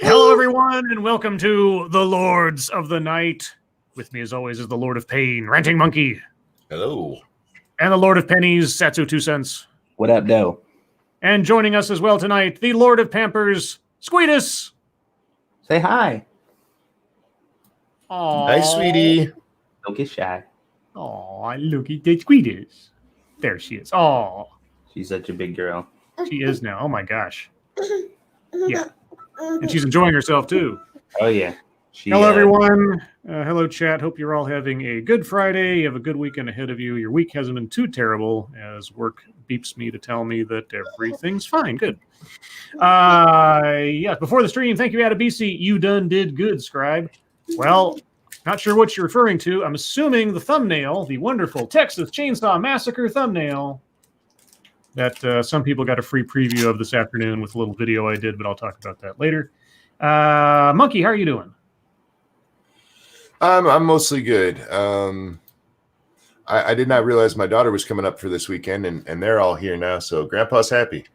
Hello, everyone, and welcome to the Lords of the Night. With me, as always, is the Lord of Pain, Ranting Monkey. Hello. And the Lord of Pennies, Satsu 2 cents. What up, Doe? And joining us as well tonight, the Lord of Pampers, Squeedus. Say hi. Aww. Hi, sweetie. Don't get shy. Aw, look at the Squeedus. There she is. Aw. She's such a big girl. She is now. Oh, my gosh. Yeah. And she's enjoying herself, too. Oh, yeah. Hello, everyone. Hello, chat. Hope you're all having a good Friday. You have a good weekend ahead of you. Your week hasn't been too terrible, as work beeps me to tell me that everything's fine. Good. Yes, before the stream, thank you, Adabisi. You done did good, Scribe. Well, not sure what you're referring to. I'm assuming the thumbnail, the wonderful Texas Chainsaw Massacre thumbnail that some people got a free preview of this afternoon with a little video I did, but I'll talk about that later. Monkey, how are you doing? I'm mostly good. I did not realize my daughter was coming up for this weekend, and they're all here now, so Grandpa's happy.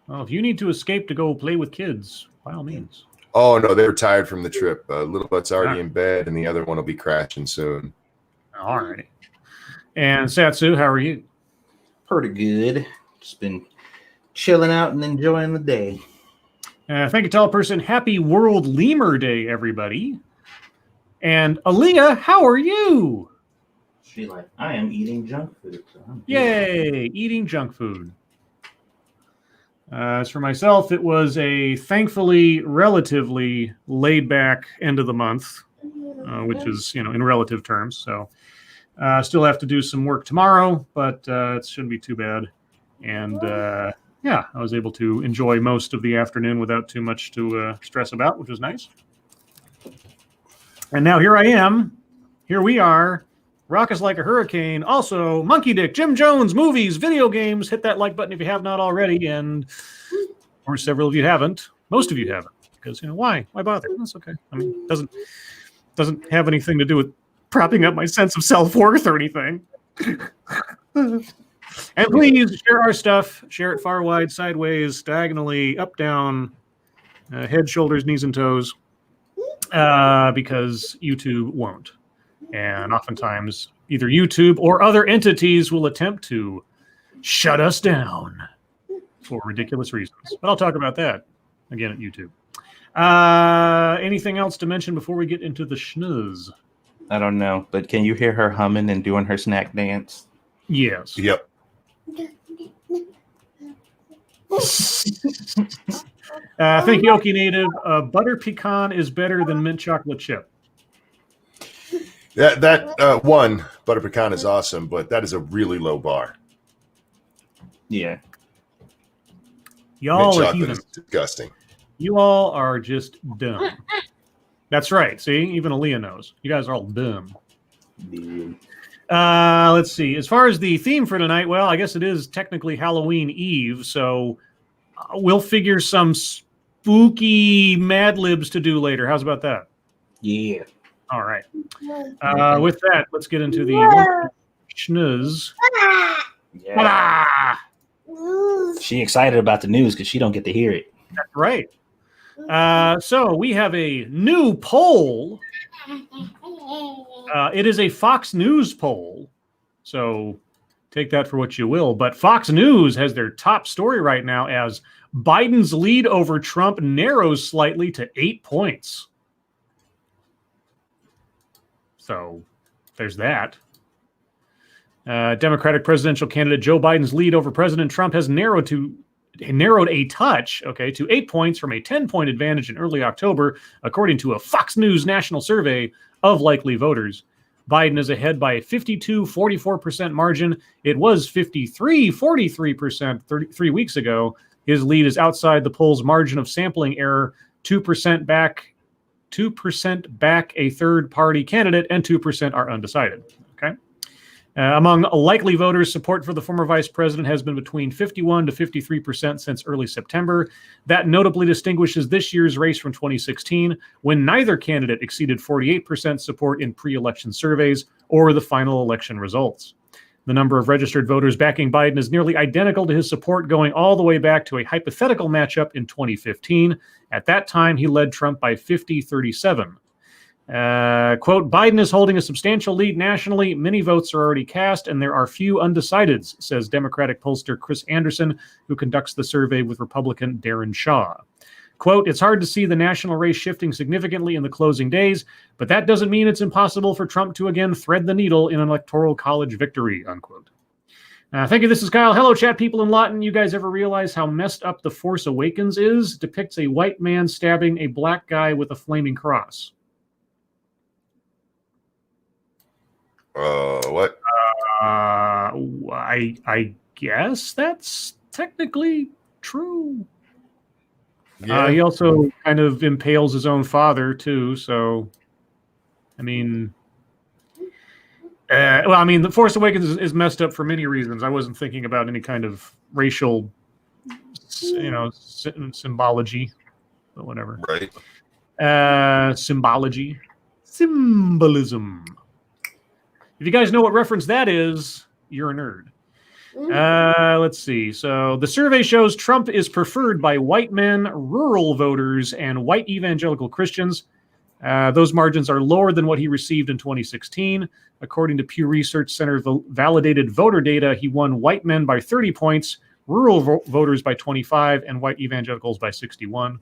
Well, if you need to escape to go play with kids, by all means. Oh, no, they were tired from the trip. Little Butt's already in bed, and the other one will be crashing soon. All right. And Satsu, how are you? Pretty good. Just been chilling out and enjoying the day. Thank you, tall person. Happy World Lemur Day, everybody. And Aaliyah, how are you? She's like, I am eating junk food. So Yay, eating junk food. As for myself, it was a thankfully relatively laid-back end of the month, which is, in relative terms. So still have to do some work tomorrow, but it shouldn't be too bad. And yeah, I was able to enjoy most of the afternoon without too much to stress about, which was nice. And now here I am. Here we are. Rock is like a hurricane. Also, Monkey Dick, Jim Jones, movies, video games. Hit that like button if you have not already. And or several of you haven't. Most of you haven't. Because, why? Why bother? That's okay. I mean, it doesn't have anything to do with propping up my sense of self-worth or anything. And please share our stuff. Share it far, wide, sideways, diagonally, up, down, head, shoulders, knees, and toes. Because YouTube won't. And oftentimes, either YouTube or other entities will attempt to shut us down for ridiculous reasons. But I'll talk about that again at YouTube. Anything else to mention before we get into the schnooze? I don't know, but can you hear her humming and doing her snack dance? Yep. Thank you, Okie Native. Butter pecan is better than mint chocolate chip. That one, butter pecan is awesome, but that is a really low bar. Yeah. Y'all Mint are chocolate heathen. is disgusting. You all are just dumb. That's right. See, even Aaliyah knows. You guys are all dumb. Let's see. As far as the theme for tonight, well, I guess it is technically Halloween Eve, so we'll figure some spooky Mad Libs to do later. How's about that? Yeah. All right. With that, let's get into the schnooze. Yeah. She excited about the news because she don't get to hear it. That's right. So we have a new poll. It is a Fox News poll. So take that for what you will. But Fox News has their top story right now as Biden's lead over Trump narrows slightly to 8 points. So there's that. Democratic presidential candidate Joe Biden's lead over President Trump has narrowed a touch, to 8 points from a 10-point advantage in early October, according to a Fox News national survey of likely voters. Biden is ahead by a 52-44% margin. It was 53-43% 3 weeks ago. His lead is outside the poll's margin of sampling error, 2% back a third-party candidate, and 2% are undecided. Okay. Among likely voters, support for the former vice president has been between 51 to 53% since early September. That notably distinguishes this year's race from 2016, when neither candidate exceeded 48% support in pre-election surveys or the final election results. The number of registered voters backing Biden is nearly identical to his support, going all the way back to a hypothetical matchup in 2015. At that time, he led Trump by 50-37. Quote, Biden is holding a substantial lead nationally. Many votes are already cast, and there are few undecideds, says Democratic pollster Chris Anderson, who conducts the survey with Republican Darren Shaw. Quote, it's hard to see the national race shifting significantly in the closing days, but that doesn't mean it's impossible for Trump to again thread the needle in an electoral college victory, unquote. Thank you. This is Kyle. Hello, chat people in Lawton. You guys ever realize how messed up The Force Awakens is? Depicts a white man stabbing a black guy with a flaming cross. What? I guess that's technically true. Yeah. He also kind of impales his own father too. So, I mean, The Force Awakens is messed up for many reasons. I wasn't thinking about any kind of racial, symbology, but whatever. Right. Symbolism. If you guys know what reference that is, you're a nerd. Let's see. So the survey shows Trump is preferred by white men, rural voters, and white evangelical Christians. Those margins are lower than what he received in 2016. According to Pew Research Center validated voter data, he won white men by 30 points, rural voters by 25, and white evangelicals by 61.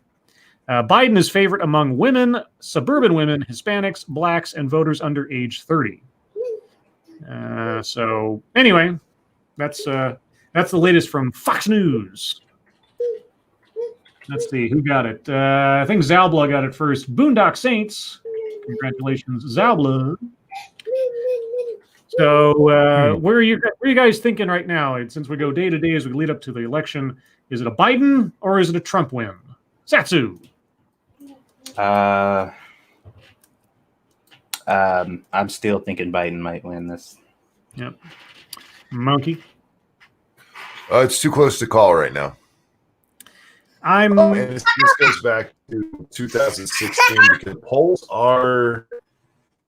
Biden is favorite among women, suburban women, Hispanics, blacks, and voters under age 30. So anyway, that's the latest from Fox News. Let's see who got it. I think Zalbla got it first. Boondock Saints, congratulations, Zalbla. So where are you guys thinking right now? Since we go day to day as we lead up to the election, is it a Biden or is it a Trump win? Satsu. I'm still thinking Biden might win this. Yep. Monkey. It's too close to call right now. And this goes back to 2016 because polls are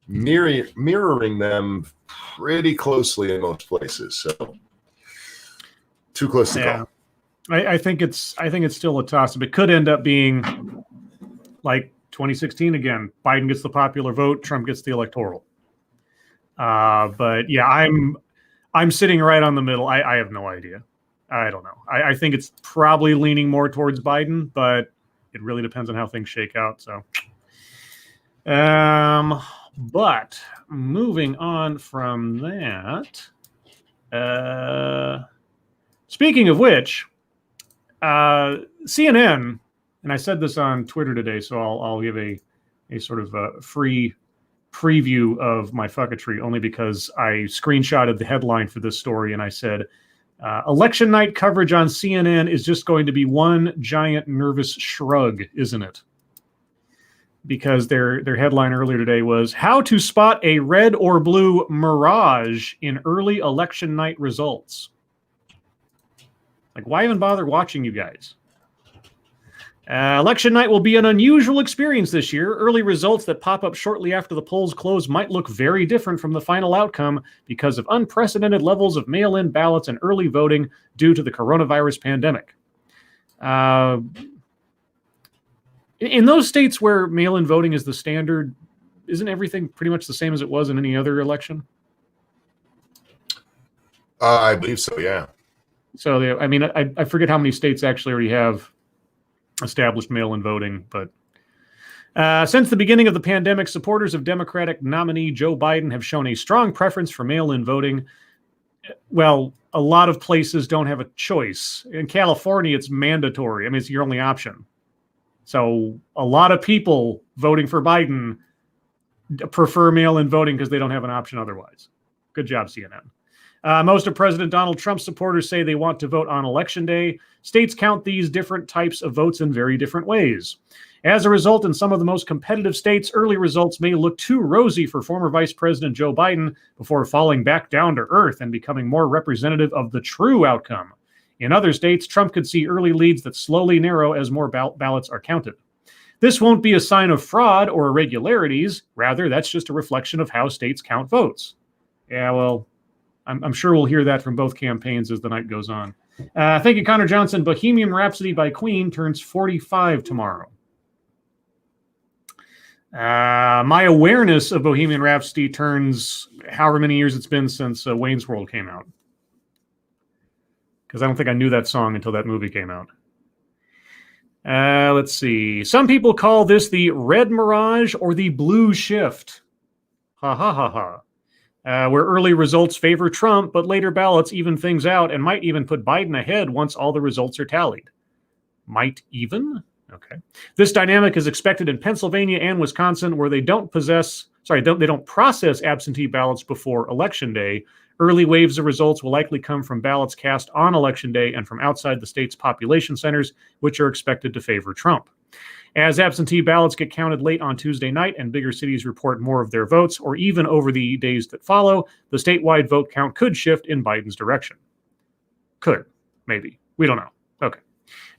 mirroring them pretty closely in most places. So too close to call. I think it's still a toss-up. It could end up being like 2016 again. Biden gets the popular vote, Trump gets the electoral. But yeah, I'm sitting right on the middle. I have no idea. I don't know. I think it's probably leaning more towards Biden, but it really depends on how things shake out. So, but moving on from that, speaking of which, CNN, and I said this on Twitter today, so I'll give a sort of a free preview of my fucketry only because I screenshotted the headline for this story and I said, election night coverage on CNN is just going to be one giant nervous shrug, isn't it? Because their headline earlier today was how to spot a red or blue mirage in early election night results. Like, why even bother watching, you guys? Election night will be an unusual experience this year. Early results that pop up shortly after the polls close might look very different from the final outcome because of unprecedented levels of mail-in ballots and early voting due to the coronavirus pandemic. In those states where mail-in voting is the standard, isn't everything pretty much the same as it was in any other election? I believe so, yeah. So, I forget how many states actually already have established mail-in voting, but since the beginning of the pandemic, supporters of Democratic nominee Joe Biden have shown a strong preference for mail-in voting. Well, a lot of places don't have a choice. In California, it's mandatory. It's your only option. So a lot of people voting for Biden prefer mail-in voting because they don't have an option otherwise. Good job, CNN. Most of President Donald Trump's supporters say they want to vote on Election Day. States count these different types of votes in very different ways. As a result, in some of the most competitive states, early results may look too rosy for former Vice President Joe Biden before falling back down to earth and becoming more representative of the true outcome. In other states, Trump could see early leads that slowly narrow as more ballots are counted. This won't be a sign of fraud or irregularities. Rather, that's just a reflection of how states count votes. Yeah, well, I'm sure we'll hear that from both campaigns as the night goes on. Thank you, Connor Johnson. Bohemian Rhapsody by Queen turns 45 tomorrow. My awareness of Bohemian Rhapsody turns however many years it's been since Wayne's World came out. Because I don't think I knew that song until that movie came out. Let's see. Some people call this the Red Mirage or the Blue Shift. Ha ha ha ha. Where early results favor Trump, but later ballots even things out and might even put Biden ahead once all the results are tallied. Might even? Okay. This dynamic is expected in Pennsylvania and Wisconsin, where they don't process absentee ballots before Election Day. Early waves of results will likely come from ballots cast on Election Day and from outside the state's population centers, which are expected to favor Trump. As absentee ballots get counted late on Tuesday night and bigger cities report more of their votes, or even over the days that follow, the statewide vote count could shift in Biden's direction. Could. Maybe. We don't know. Okay.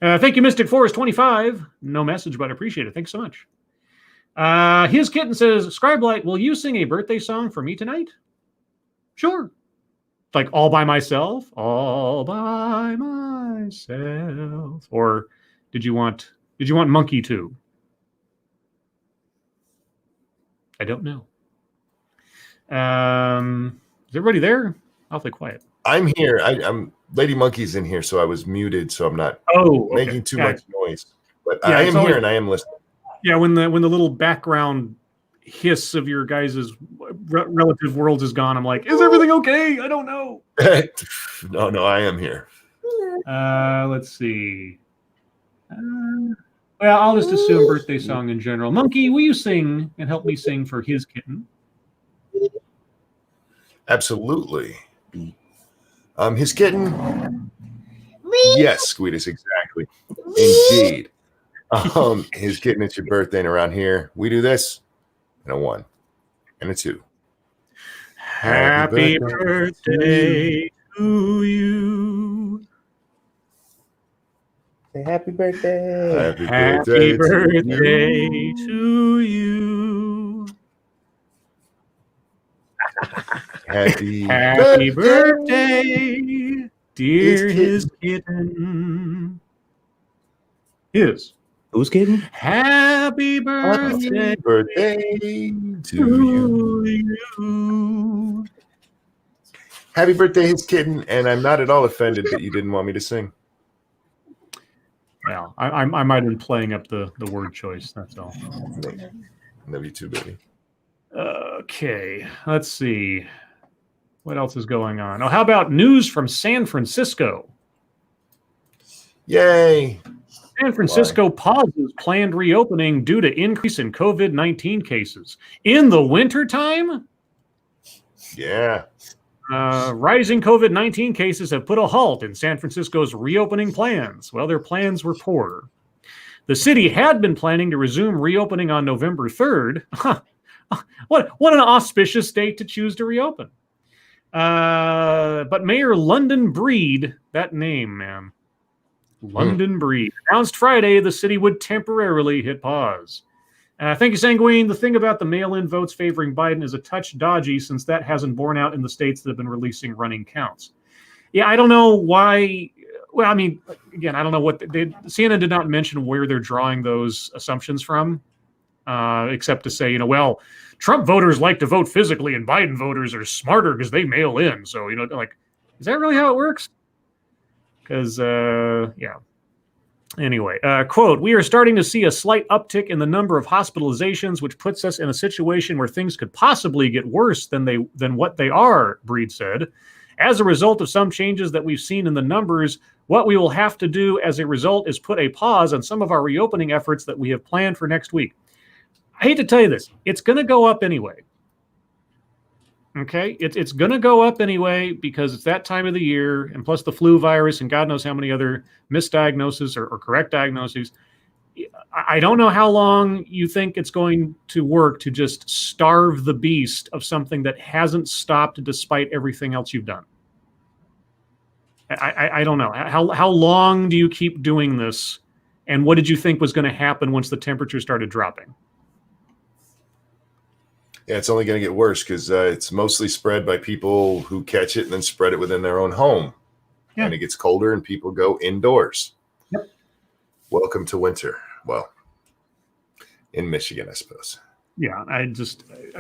Thank you, Mystic Forest 25. No message, but I appreciate it. Thanks so much. His Kitten says, Scribe Light, will you sing a birthday song for me tonight? Sure. Like all by myself? All by myself. Or did you want Monkey too? I don't know. Is everybody there? Awfully quiet. I'm here. I'm Lady Monkey's in here, so I was muted, so I'm not making too much noise. But I am here and I am listening. Yeah, when the little background hiss of your guys' relative worlds is gone, I'm like, is everything okay? I don't know. No, I am here. Let's see. Well, I'll just assume birthday song in general. Monkey, will you sing and help me sing for His Kitten? Absolutely. His Kitten? Yes, Squeetus, exactly. Indeed. His Kitten, it's your birthday, and around here, we do this, and a 1, and a 2. Happy birthday to you. Say happy birthday. Happy birthday to you. Happy birthday, dear His Kitten. Who's kidding? Happy birthday to you. Happy birthday, His Kitten, and I'm not at all offended that you didn't want me to sing. Well, I might have been playing up the word choice, that's all. Love you too, baby. Okay, let's see. What else is going on? Oh, how about news from San Francisco? Yay! San Francisco pauses planned reopening due to increase in COVID-19 cases. In the wintertime? Yeah. Rising COVID-19 cases have put a halt in San Francisco's reopening plans. Well, their plans were poor. The city had been planning to resume reopening on November 3rd. What an auspicious date to choose to reopen. But Mayor London Breed, that name, man, London Breed, announced Friday the city would temporarily hit pause. Thank you, Sanguine. The thing about the mail-in votes favoring Biden is a touch dodgy since that hasn't borne out in the states that have been releasing running counts. Yeah, I don't know why. Well, I mean, again, I don't know what CNN did not mention where they're drawing those assumptions from, except to say, well, Trump voters like to vote physically and Biden voters are smarter because they mail in. So, like, is that really how it works? Because, yeah. Anyway, quote, we are starting to see a slight uptick in the number of hospitalizations, which puts us in a situation where things could possibly get worse than what they are, Breed said. As a result of some changes that we've seen in the numbers, what we will have to do as a result is put a pause on some of our reopening efforts that we have planned for next week. I hate to tell you this. It's going to go up anyway. Okay? It's going to go up anyway because it's that time of the year, and plus the flu virus and God knows how many other misdiagnoses or correct diagnoses. I don't know how long you think it's going to work to just starve the beast of something that hasn't stopped despite everything else you've done. I don't know. How long do you keep doing this? And what did you think was going to happen once the temperature started dropping? Yeah, it's only going to get worse because it's mostly spread by people who catch it and then spread it within their own home. Yeah. And it gets colder and people go indoors. Yep. Welcome to winter. Well, in Michigan, I suppose. Yeah, I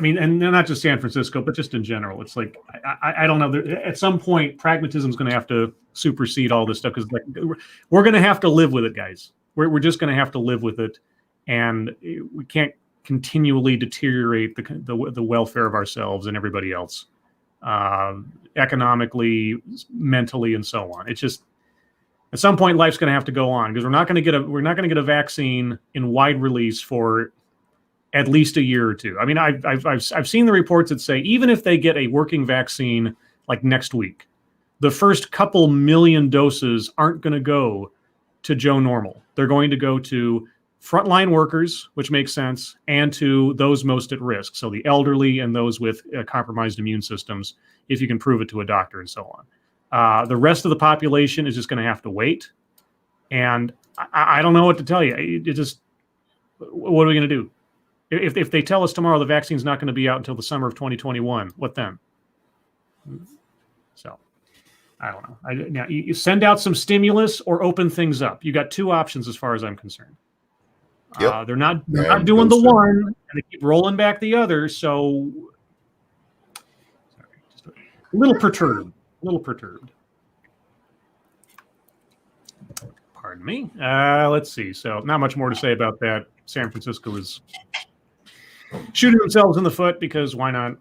mean, and not just San Francisco, but just in general. It's like, I don't know. At some point, pragmatism is going to have to supersede all this stuff because like, we're going to have to live with it, guys. We're just going to have to live with it. And we can't continually deteriorate the welfare of ourselves and everybody else, economically, mentally, and so on. It's just at some point life's going to have to go on because we're not going to get a vaccine in wide release for at least a year or two. I mean, I've seen the reports that say even if they get a working vaccine like next week, the first couple million doses aren't going to go to Joe Normal. They're going to go to frontline workers, which makes sense, and to those most at risk. So the elderly and those with compromised immune systems, if you can prove it to a doctor and so on. The rest of the population is just going to have to wait. And I don't know what to tell you. What are we going to do? If they tell us tomorrow the vaccine's not going to be out until the summer of 2021, what then? So I don't know. Now you send out some stimulus or open things up. You got two options as far as I'm concerned. Yep. They're not doing the one, and they keep rolling back the other. So, sorry, just a little perturbed. Pardon me. Let's see. So, not much more to say about that. San Francisco is shooting themselves in the foot because why not?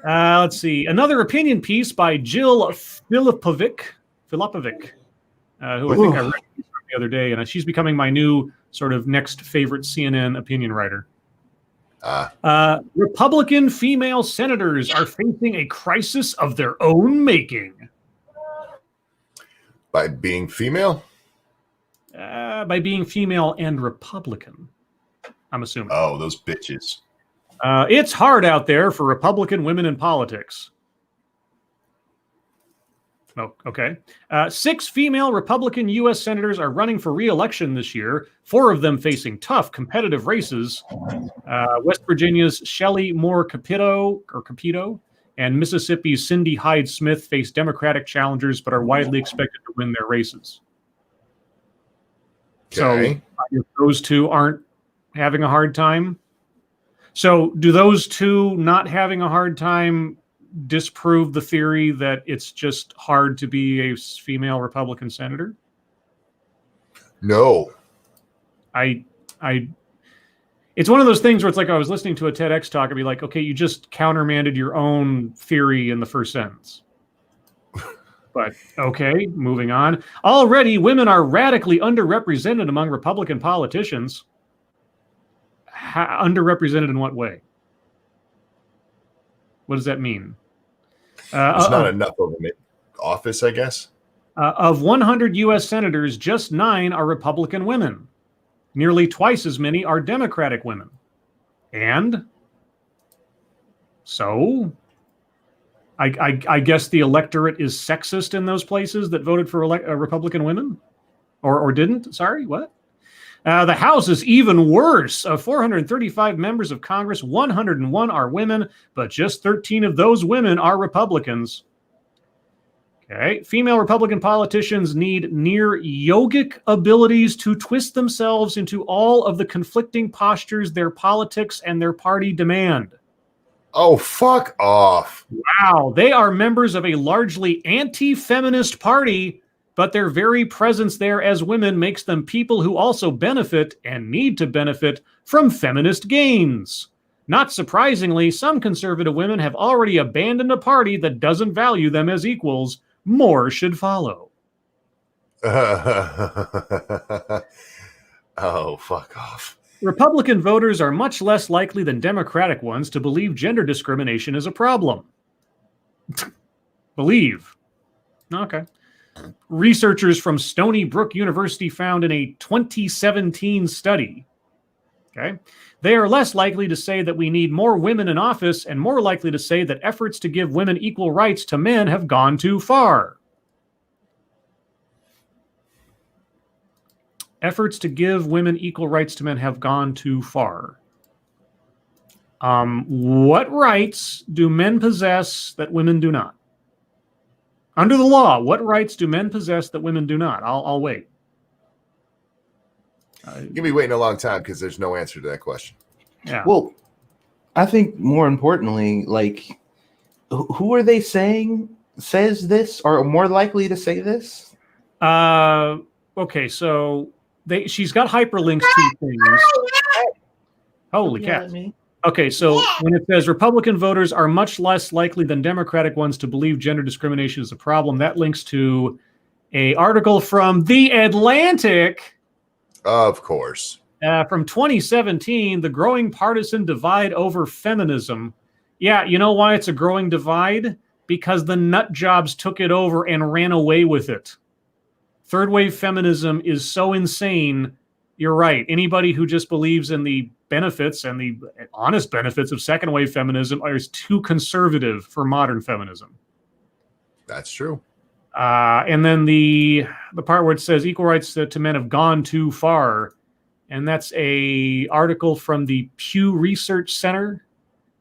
Let's see. Another opinion piece by Jill Filipovic, who I think I read the other day, and she's becoming my new sort of next favorite CNN opinion writer. Republican female senators are facing a crisis of their own making. By being female? By being female and Republican, I'm assuming. Oh, those bitches. It's hard out there for Republican women in politics. Oh, okay. 6 female Republican U.S. senators are running for re-election this year, 4 of them facing tough competitive races. West Virginia's Shelley Moore Capito and Mississippi's Cindy Hyde-Smith face Democratic challengers but are widely expected to win their races. Okay. So those two aren't having a hard time. So do those two not having a hard time disprove the theory that it's just hard to be a female Republican senator? No. It's one of those things where it's like I was listening to a TEDx talk and be like, okay, you just countermanded your own theory in the first sentence. But okay, moving on. Already, women are radically underrepresented among Republican politicians. Underrepresented in what way? What does that mean? It's not enough of an office, I guess. Of 100 U.S. senators, just 9 are Republican women. Nearly twice as many are Democratic women. And so I guess the electorate is sexist in those places that voted for Republican women? Or didn't? Sorry, what? The House is even worse. Of 435 members of Congress, 101 are women, but just 13 of those women are Republicans. Okay. Female Republican politicians need near yogic abilities to twist themselves into all of the conflicting postures their politics and their party demand. Oh, fuck off. Wow. They are members of a largely anti-feminist party, but their very presence there as women makes them people who also benefit and need to benefit from feminist gains. Not surprisingly, some conservative women have already abandoned a party that doesn't value them as equals. More should follow. Oh, fuck off. Republican voters are much less likely than Democratic ones to believe gender discrimination is a problem. Believe. Okay. Researchers from Stony Brook University found in a 2017 study, okay, they are less likely to say that we need more women in office and more likely to say that efforts to give women equal rights to men have gone too far. Efforts to give women equal rights to men have gone too far. What rights do men possess that women do not? Under the law, what rights do men possess that women do not? I'll wait. You'll be waiting a long time because there's no answer to that question. Yeah. Well, I think more importantly, like, who are they saying says this or more likely to say this? Okay, so she's got hyperlinks to things. Holy cat. Okay, so when it says Republican voters are much less likely than Democratic ones to believe gender discrimination is a problem, that links to an article from The Atlantic. Of course. From 2017, the growing partisan divide over feminism. Yeah, you know why it's a growing divide? Because the nut jobs took it over and ran away with it. Third wave feminism is so insane. You're right. Anybody who just believes in the benefits and the honest benefits of second wave feminism is too conservative for modern feminism. That's true. And then the part where it says equal rights to men have gone too far. And that's a article from the Pew Research Center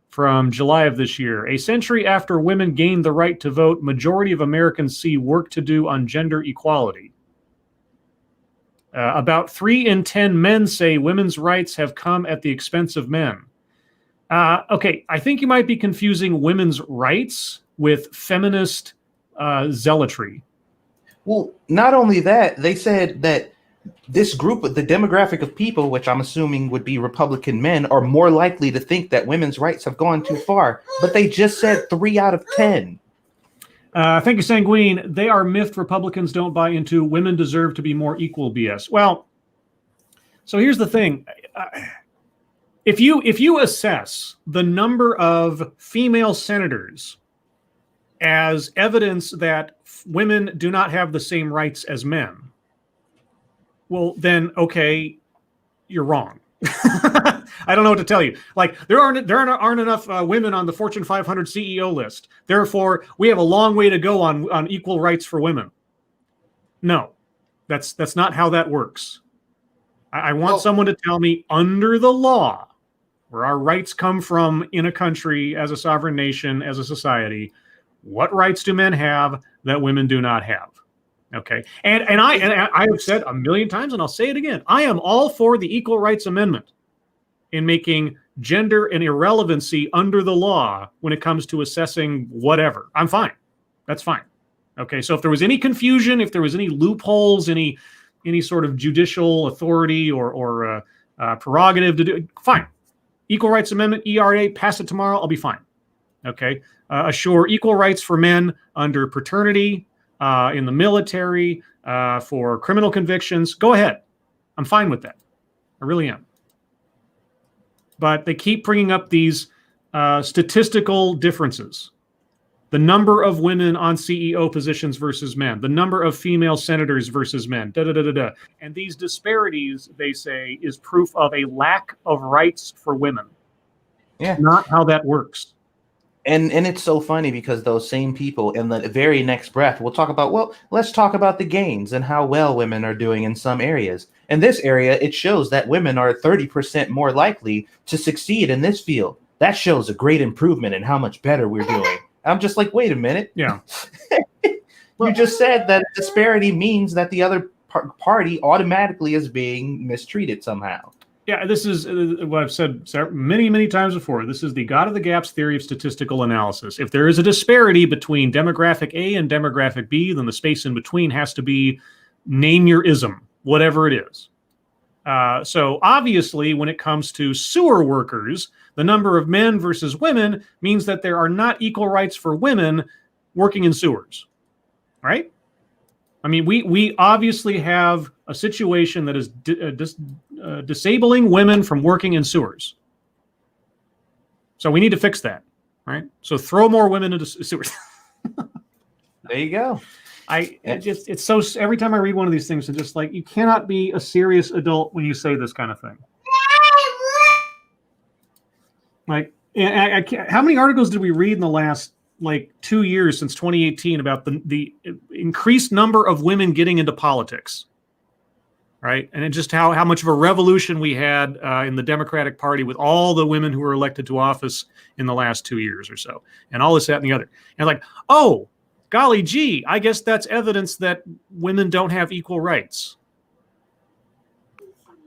from July of this year. A century after women gained the right to vote, majority of Americans see work to do on gender equality. About 3 in 10 men say women's rights have come at the expense of men. Okay, I think you might be confusing women's rights with feminist zealotry. Well, not only that, they said that this group, the demographic of people, which I'm assuming would be Republican men, are more likely to think that women's rights have gone too far. But they just said 3 out of 10. Thank you, Sanguine. They are miffed Republicans don't buy into women deserve to be more equal BS. Well, so here's the thing. If you assess the number of female senators as evidence that women do not have the same rights as men, well, then, okay, you're wrong. I don't know what to tell you. Like, there aren't enough women on the Fortune 500 CEO list. Therefore, we have a long way to go on equal rights for women. No, that's not how that works. I want someone to tell me under the law, where our rights come from in a country, as a sovereign nation, as a society, what rights do men have that women do not have? Okay, and I have said a million times, and I'll say it again. I am all for the Equal Rights Amendment in making gender an irrelevancy under the law when it comes to assessing whatever. I'm fine. That's fine. Okay, so if there was any confusion, if there was any loopholes, any sort of judicial authority or prerogative to do, fine. Equal Rights Amendment, ERA, pass it tomorrow. I'll be fine. Okay, assure equal rights for men under paternity. In the military, for criminal convictions, go ahead. I'm fine with that. I really am. But they keep bringing up these statistical differences. The number of women on CEO positions versus men. The number of female senators versus men. And these disparities, they say, is proof of a lack of rights for women. Yeah. Not how that works. And it's so funny because those same people in the very next breath will talk about, well, let's talk about the gains and how well women are doing in some areas. In this area, it shows that women are 30% more likely to succeed in this field. That shows a great improvement in how much better we're doing. I'm just like, wait a minute. Yeah. You just said that disparity means that the other party automatically is being mistreated somehow. Yeah, this is what I've said many, many times before. This is the God of the Gaps theory of statistical analysis. If there is a disparity between demographic A and demographic B, then the space in between has to be name your ism, whatever it is. So obviously, when it comes to sewer workers, the number of men versus women means that there are not equal rights for women working in sewers, right? I mean, we obviously have a situation that is disabling women from working in sewers. So we need to fix that, right? So throw more women into sewers. There you go. It's so, every time I read one of these things, it's just like, you cannot be a serious adult when you say this kind of thing. Like, I can't, how many articles did we read in the last 2 years since 2018 about the increased number of women getting into politics? right? And it just how much of a revolution we had in the Democratic Party with all the women who were elected to office in the last 2 years or so, and all this, that, and the other. And like, oh, golly gee, I guess that's evidence that women don't have equal rights.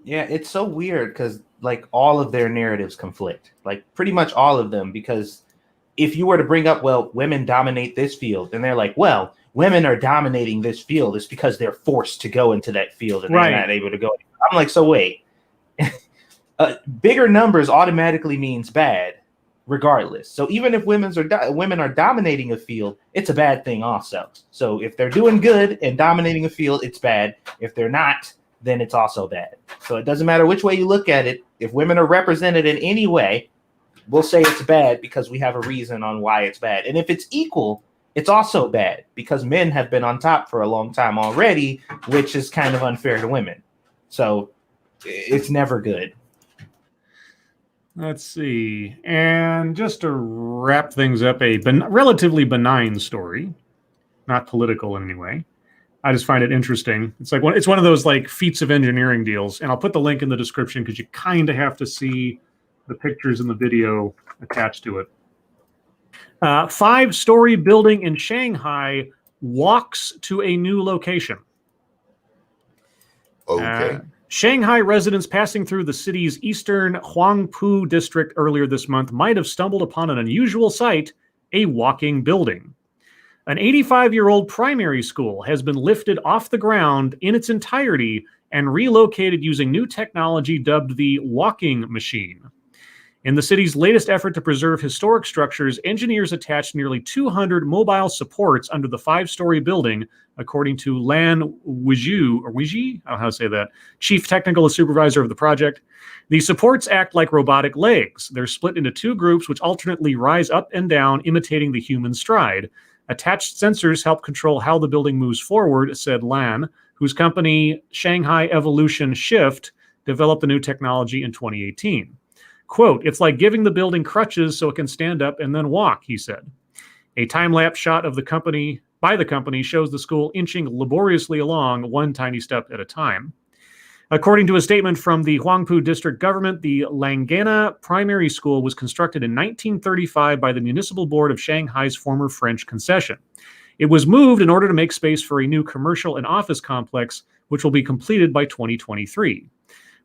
Yeah, it's so weird because like all of their narratives conflict, like pretty much all of them. Because if you were to bring up, well, women dominate this field, and they're like, well, women are dominating this field, it's because they're forced to go into that field and they're not able to go. I'm like, so wait, bigger numbers automatically means bad, regardless. So even if women are dominating a field, it's a bad thing also. So if they're doing good and dominating a field, it's bad. If they're not, then it's also bad. So it doesn't matter which way you look at it. If women are represented in any way, we'll say it's bad because we have a reason on why it's bad. And if it's equal, it's also bad because men have been on top for a long time already, which is kind of unfair to women. So it's never good. Let's see. And just to wrap things up, a relatively benign story, not political in any way. I just find it interesting. It's like it's one of those like feats of engineering deals, and I'll put the link in the description because you kind of have to see the pictures in the video attached to it. 5-story building in Shanghai walks to a new location. Okay. Shanghai residents passing through the city's eastern Huangpu district earlier this month might have stumbled upon an unusual sight, a walking building. An 85-year-old primary school has been lifted off the ground in its entirety and relocated using new technology dubbed the walking machine. In the city's latest effort to preserve historic structures, engineers attached nearly 200 mobile supports under the 5-story building, according to Lan Wiji, I don't know how to say that, chief technical supervisor of the project. The supports act like robotic legs. They're split into 2 groups which alternately rise up and down, imitating the human stride. Attached sensors help control how the building moves forward, said Lan, whose company Shanghai Evolution Shift developed the new technology in 2018. Quote, it's like giving the building crutches so it can stand up and then walk, he said. A time-lapse shot of the company shows the school inching laboriously along one tiny step at a time. According to a statement from the Huangpu district government, the Langana primary school was constructed in 1935 by the municipal board of Shanghai's former French concession. It was moved in order to make space for a new commercial and office complex, which will be completed by 2023.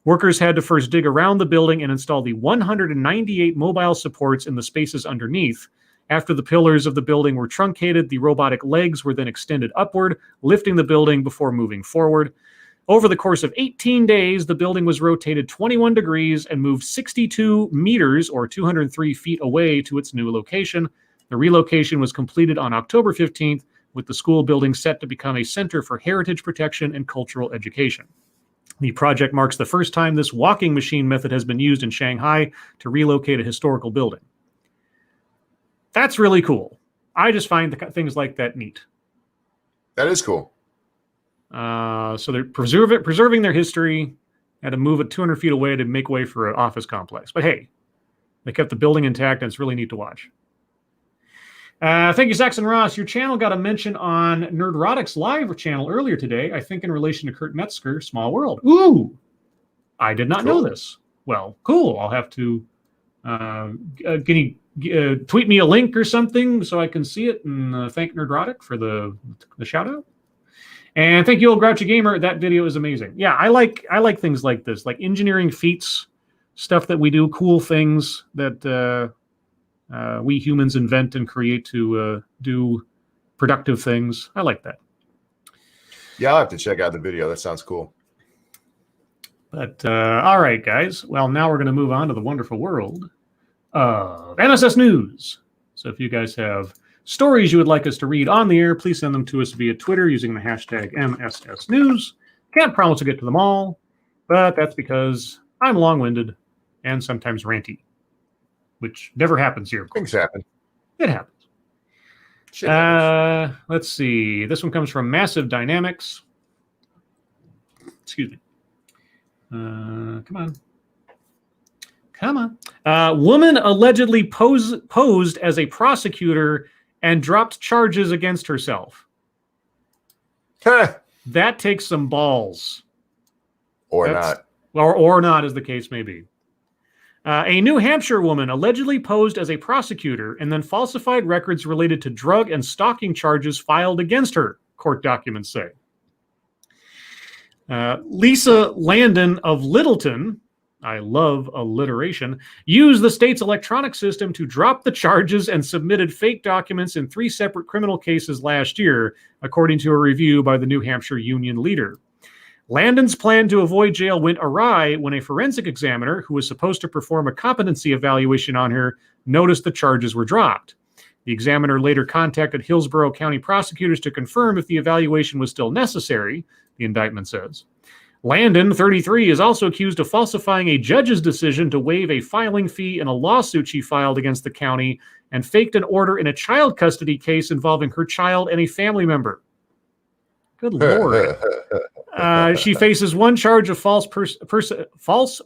Workers had to first dig around the building and install the 198 mobile supports in the spaces underneath. After the pillars of the building were truncated, the robotic legs were then extended upward, lifting the building before moving forward. Over the course of 18 days, the building was rotated 21 degrees and moved 62 meters, or 203 feet away to its new location. The relocation was completed on October 15th, with the school building set to become a center for heritage protection and cultural education. The project marks the first time this walking machine method has been used in Shanghai to relocate a historical building. That's really cool. I just find things like that neat. That is cool. So they're preserving their history, had to move it 200 feet away to make way for an office complex. But hey, they kept the building intact, and it's really neat to watch. Thank you, Saxon Ross. Your channel got a mention on Nerdrotic's live channel earlier today, I think in relation to Kurt Metzger, Small World. Ooh, I did not know this. Well, cool. I'll have to can you tweet me a link or something so I can see it and thank Nerdrotic for the shout out. And thank you, Old Grouchy Gamer. That video is amazing. Yeah, I like things like this, like engineering feats, stuff that we do, cool things that we humans invent and create to do productive things. I like that. Yeah, I'll have to check out the video. That sounds cool. But all right, guys. Well, now we're going to move on to the wonderful world of MSS News. So if you guys have stories you would like us to read on the air, please send them to us via Twitter using the hashtag MSS News. Can't promise to get to them all, but that's because I'm long-winded and sometimes ranty, which never happens here. Things happen. It happens. Shit happens. Let's see. This one comes from Massive Dynamics. Excuse me. Come on. Woman allegedly posed as a prosecutor and dropped charges against herself. That takes some balls. Or not. Or not, as the case may be. A New Hampshire woman allegedly posed as a prosecutor and then falsified records related to drug and stalking charges filed against her, court documents say. Lisa Landon of Littleton, I love alliteration, used the state's electronic system to drop the charges and submitted fake documents in 3 separate criminal cases last year, according to a review by the New Hampshire union leader. Landon's plan to avoid jail went awry when a forensic examiner, who was supposed to perform a competency evaluation on her, noticed the charges were dropped. The examiner later contacted Hillsborough County prosecutors to confirm if the evaluation was still necessary, the indictment says. Landon, 33, is also accused of falsifying a judge's decision to waive a filing fee in a lawsuit she filed against the county and faked an order in a child custody case involving her child and a family member. Good Lord. She faces 1 charge of false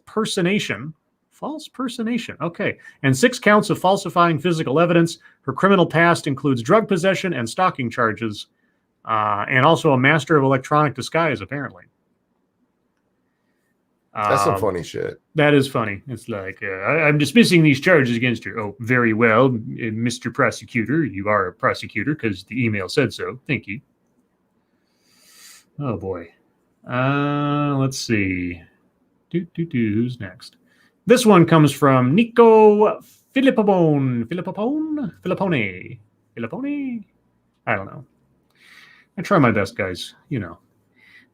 personation. False personation. Okay. And 6 counts of falsifying physical evidence. Her criminal past includes drug possession and stalking charges, and also a master of electronic disguise, apparently. That's some funny shit. That is funny. It's like, I'm dismissing these charges against her. Oh, very well, Mr. Prosecutor. You are a prosecutor because the email said so. Thank you. Oh, boy. Let's see. Who's next? This one comes from Nico Filippone. I don't know. I try my best, guys. You know.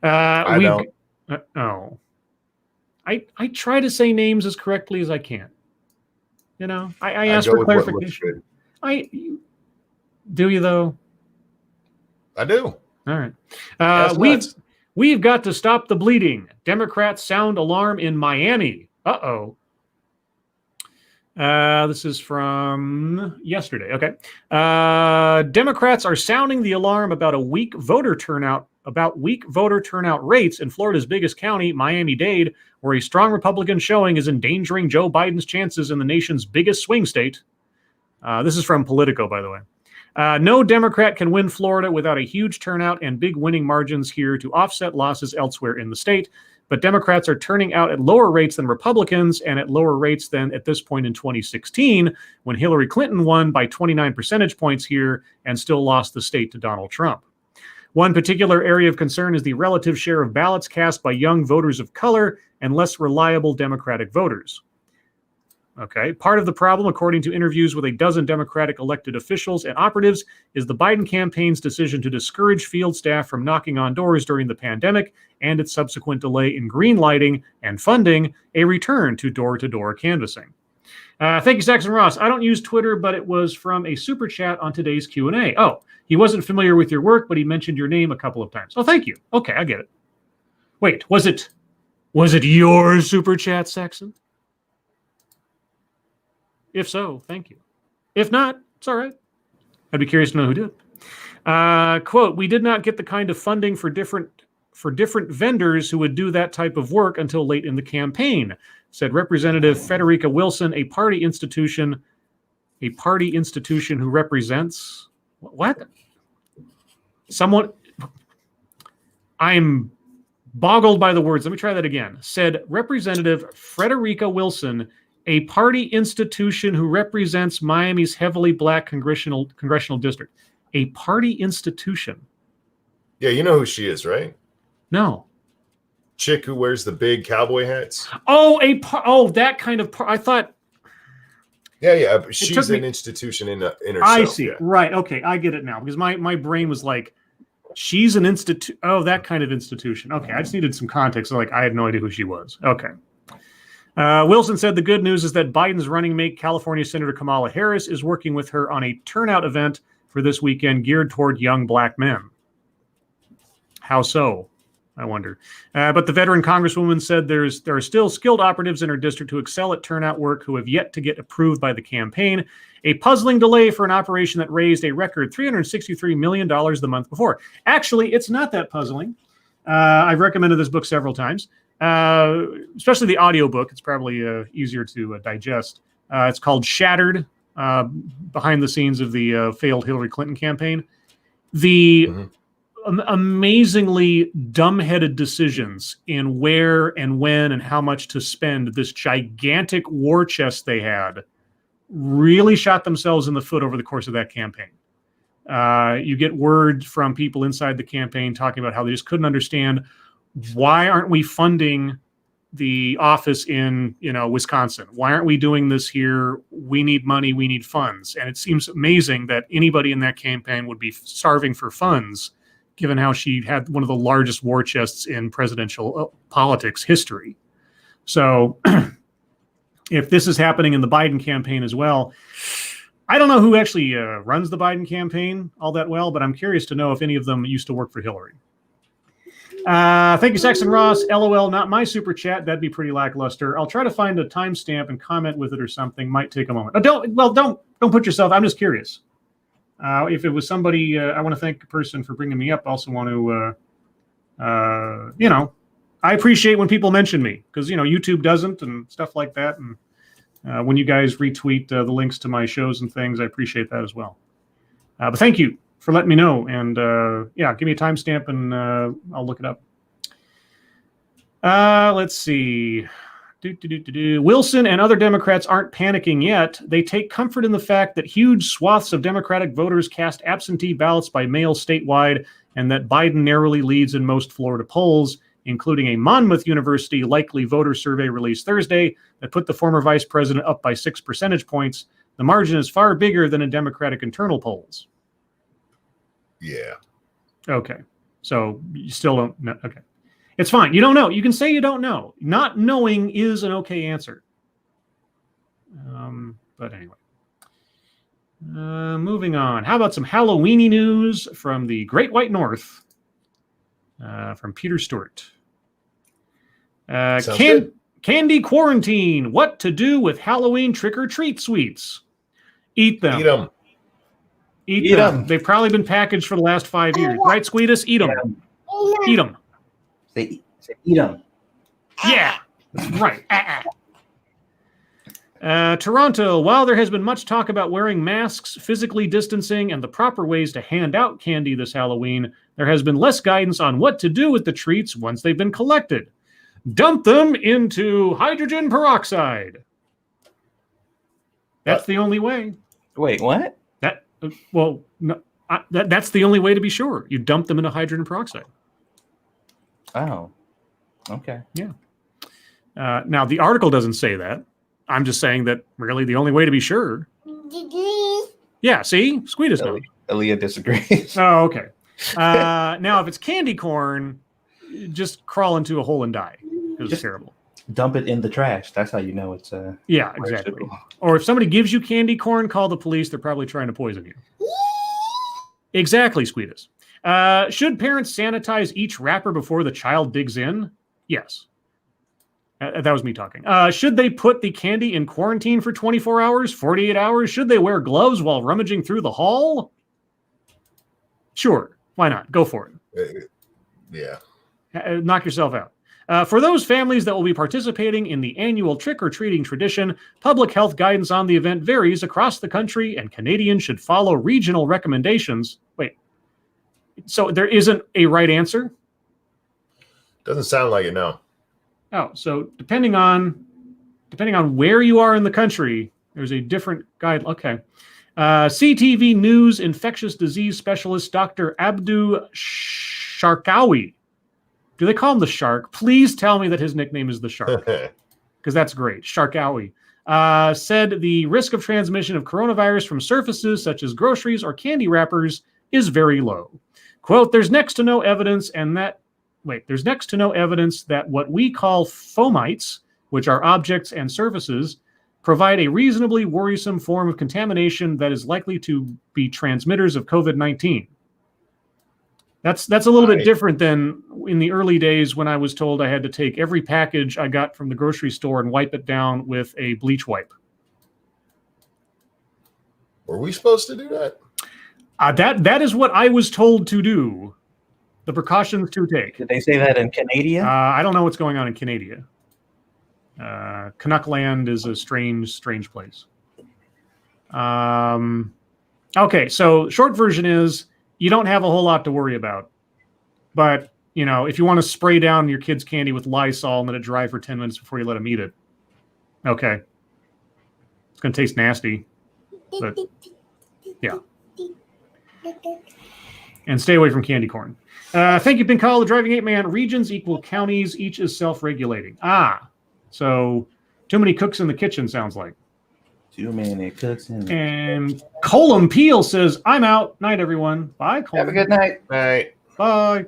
I don't. I try to say names as correctly as I can. You know, I ask for clarification. Do you though? I do. All right. We've got to stop the bleeding. Democrats sound alarm in Miami. Uh-oh. This is from yesterday. Okay. Democrats are sounding the alarm about weak voter turnout rates in Florida's biggest county, Miami-Dade, where a strong Republican showing is endangering Joe Biden's chances in the nation's biggest swing state. This is from Politico, by the way. No Democrat can win Florida without a huge turnout and big winning margins here to offset losses elsewhere in the state. But Democrats are turning out at lower rates than Republicans and at lower rates than at this point in 2016, when Hillary Clinton won by 29 percentage points here and still lost the state to Donald Trump. One particular area of concern is the relative share of ballots cast by young voters of color and less reliable Democratic voters. Okay, part of the problem, according to interviews with a dozen Democratic elected officials and operatives, is the Biden campaign's decision to discourage field staff from knocking on doors during the pandemic and its subsequent delay in greenlighting and funding a return to door-to-door canvassing. Thank you, Saxon Ross. I don't use Twitter, but it was from a super chat on today's Q&A. Oh, he wasn't familiar with your work, but he mentioned your name a couple of times. Oh, thank you. Okay, I get it. Wait, was it your super chat, Saxon? If so, thank you. If not, it's all right. I'd be curious to know who did. Quote, we did not get the kind of funding for different vendors who would do that type of work until late in the campaign, said Representative Frederica Wilson, a party institution who represents what? Someone. I'm boggled by the words. Let me try that again. Said Representative Frederica Wilson, a party institution who represents Miami's heavily black congressional district. A party institution. Yeah, you know who she is, right? No. Chick who wears the big cowboy hats. Oh, that kind of. I thought. Yeah. She's an institution in herself. I see. Yeah. Right. Okay, I get it now because my brain was like, she's an institute. Oh, that kind of institution. Okay, I just needed some context. So I had no idea who she was. Okay. Wilson said the good news is that Biden's running mate, California Senator Kamala Harris, is working with her on a turnout event for this weekend geared toward young black men. How so? I wonder. But the veteran Congresswoman said there are still skilled operatives in her district who excel at turnout work who have yet to get approved by the campaign. A puzzling delay for an operation that raised a record $363 million the month before. Actually, it's not that puzzling. I've recommended this book several times. Especially the audiobook. It's probably easier to digest. It's called Shattered, behind the scenes of the failed Hillary Clinton campaign. The amazingly dumbheaded decisions in where and when and how much to spend this gigantic war chest they had really shot themselves in the foot over the course of that campaign. You get word from people inside the campaign talking about how they just couldn't understand, why aren't we funding the office in Wisconsin? Why aren't we doing this here? We need money, we need funds. And it seems amazing that anybody in that campaign would be starving for funds, given how she had one of the largest war chests in presidential politics history. So if this is happening in the Biden campaign as well, I don't know who actually runs the Biden campaign all that well, but I'm curious to know if any of them used to work for Hillary. Thank you, Saxon Ross. LOL, not my super chat. That'd be pretty lackluster. I'll try to find a timestamp and comment with it or something. Might take a moment. Don't put yourself. I'm just curious. If it was somebody, I want to thank a person for bringing me up. I also want to, I appreciate when people mention me, because YouTube doesn't and stuff like that. And when you guys retweet the links to my shows and things, I appreciate that as well. But thank you for letting me know. And give me a timestamp and I'll look it up. Let's see. Wilson and other Democrats aren't panicking yet. They take comfort in the fact that huge swaths of Democratic voters cast absentee ballots by mail statewide, and that Biden narrowly leads in most Florida polls, including a Monmouth University likely voter survey released Thursday that put the former vice president up by 6 percentage points. The margin is far bigger than in Democratic internal polls. Yeah. Okay. So you still don't know. Okay. It's fine. You don't know. You can say you don't know. Not knowing is an okay answer. But anyway. Moving on. How about some Halloweeny news from the Great White North? From Peter Stewart. Candy quarantine. What to do with Halloween trick-or-treat sweets? Eat them. Eat them. Eat them. They've probably been packaged for the last 5 years. Right, Squeetus? Eat them. Eat them. Say eat them. Yeah, right. Toronto, while there has been much talk about wearing masks, physically distancing, and the proper ways to hand out candy this Halloween, there has been less guidance on what to do with the treats once they've been collected. Dump them into hydrogen peroxide. That's the only way. Wait, what? That's the only way to be sure. You dump them into hydrogen peroxide. Oh, okay. Yeah. Now, the article doesn't say that. I'm just saying that really the only way to be sure. Yeah, see? Squeetus knows. Aaliyah disagrees. Oh, okay. Now, if it's candy corn, just crawl into a hole and die. Because it's terrible. Dump it in the trash. That's how you know it's yeah, exactly. Or if somebody gives you candy corn, call the police. They're probably trying to poison you. Exactly, Squeetus. Should parents sanitize each wrapper before the child digs in? Yes. That was me talking. Should they put the candy in quarantine for 24 hours, 48 hours? Should they wear gloves while rummaging through the hall? Sure. Why not? Go for it. Yeah. Knock yourself out. For those families that will be participating in the annual trick-or-treating tradition, public health guidance on the event varies across the country, and Canadians should follow regional recommendations. Wait. So there isn't a right answer? Doesn't sound like it, no. Oh, so depending on where you are in the country, there's a different guide. Okay. CTV News infectious disease specialist Dr. Abdu Sharkawi. Do they call him the Shark? Please tell me that his nickname is the Shark, because that's great. Sharkawi said the risk of transmission of coronavirus from surfaces such as groceries or candy wrappers is very low. Quote, there's next to no evidence that what we call fomites, which are objects and surfaces, provide a reasonably worrisome form of contamination that is likely to be transmitters of COVID-19. That's a little bit different than in the early days when I was told I had to take every package I got from the grocery store and wipe it down with a bleach wipe. Were we supposed to do that? That is what I was told to do. The precautions to take. Did they say that in Canada? I don't know what's going on in Canada. Canuckland is a strange place. Okay, so short version is you don't have a whole lot to worry about But, if you want to spray down your kid's candy with Lysol and let it dry for 10 minutes before you let them eat it, okay. It's going to taste nasty. But, yeah. And stay away from candy corn. Thank you, Pinkall, the Driving Ape Man. Regions equal counties. Each is self-regulating. So too many cooks in the kitchen, sounds like. Too many cooks in. And Colum Peel says, I'm out. Night, everyone. Bye, Colum. Have a good night. Right. Bye.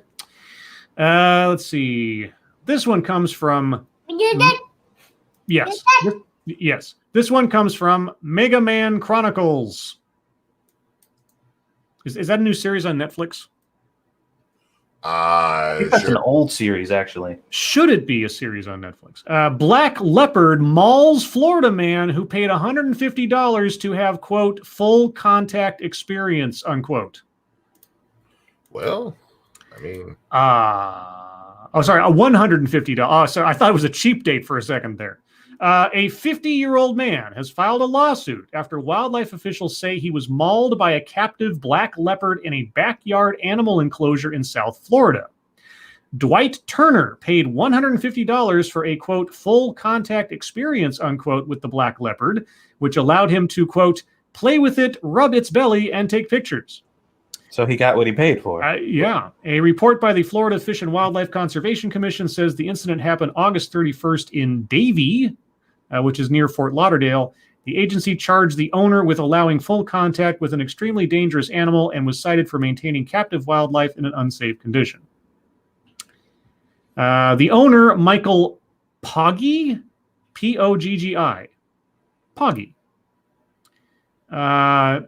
Let's see. This one comes from... Yes. Yes. This one comes from Mega Man Chronicles. Is that a new series on Netflix? I think that's Sure. an old series, actually. Should it be a series on Netflix? Black Leopard Mauls Florida man who paid $150 to have, quote, full contact experience, unquote. Well, I mean, sorry, $150. Oh, sorry, I thought it was a cheap date for a second there. A 50-year-old man has filed a lawsuit after wildlife officials say he was mauled by a captive black leopard in a backyard animal enclosure in South Florida. Dwight Turner paid $150 for a, quote, full contact experience, unquote, with the black leopard, which allowed him to, quote, play with it, rub its belly, and take pictures. So he got what he paid for. Yeah. A report by the Florida Fish and Wildlife Conservation Commission says the incident happened August 31st in Davie, which is near Fort Lauderdale. The agency charged the owner with allowing full contact with an extremely dangerous animal and was cited for maintaining captive wildlife in an unsafe condition. The owner, Michael Poggi, Poggi, Poggi.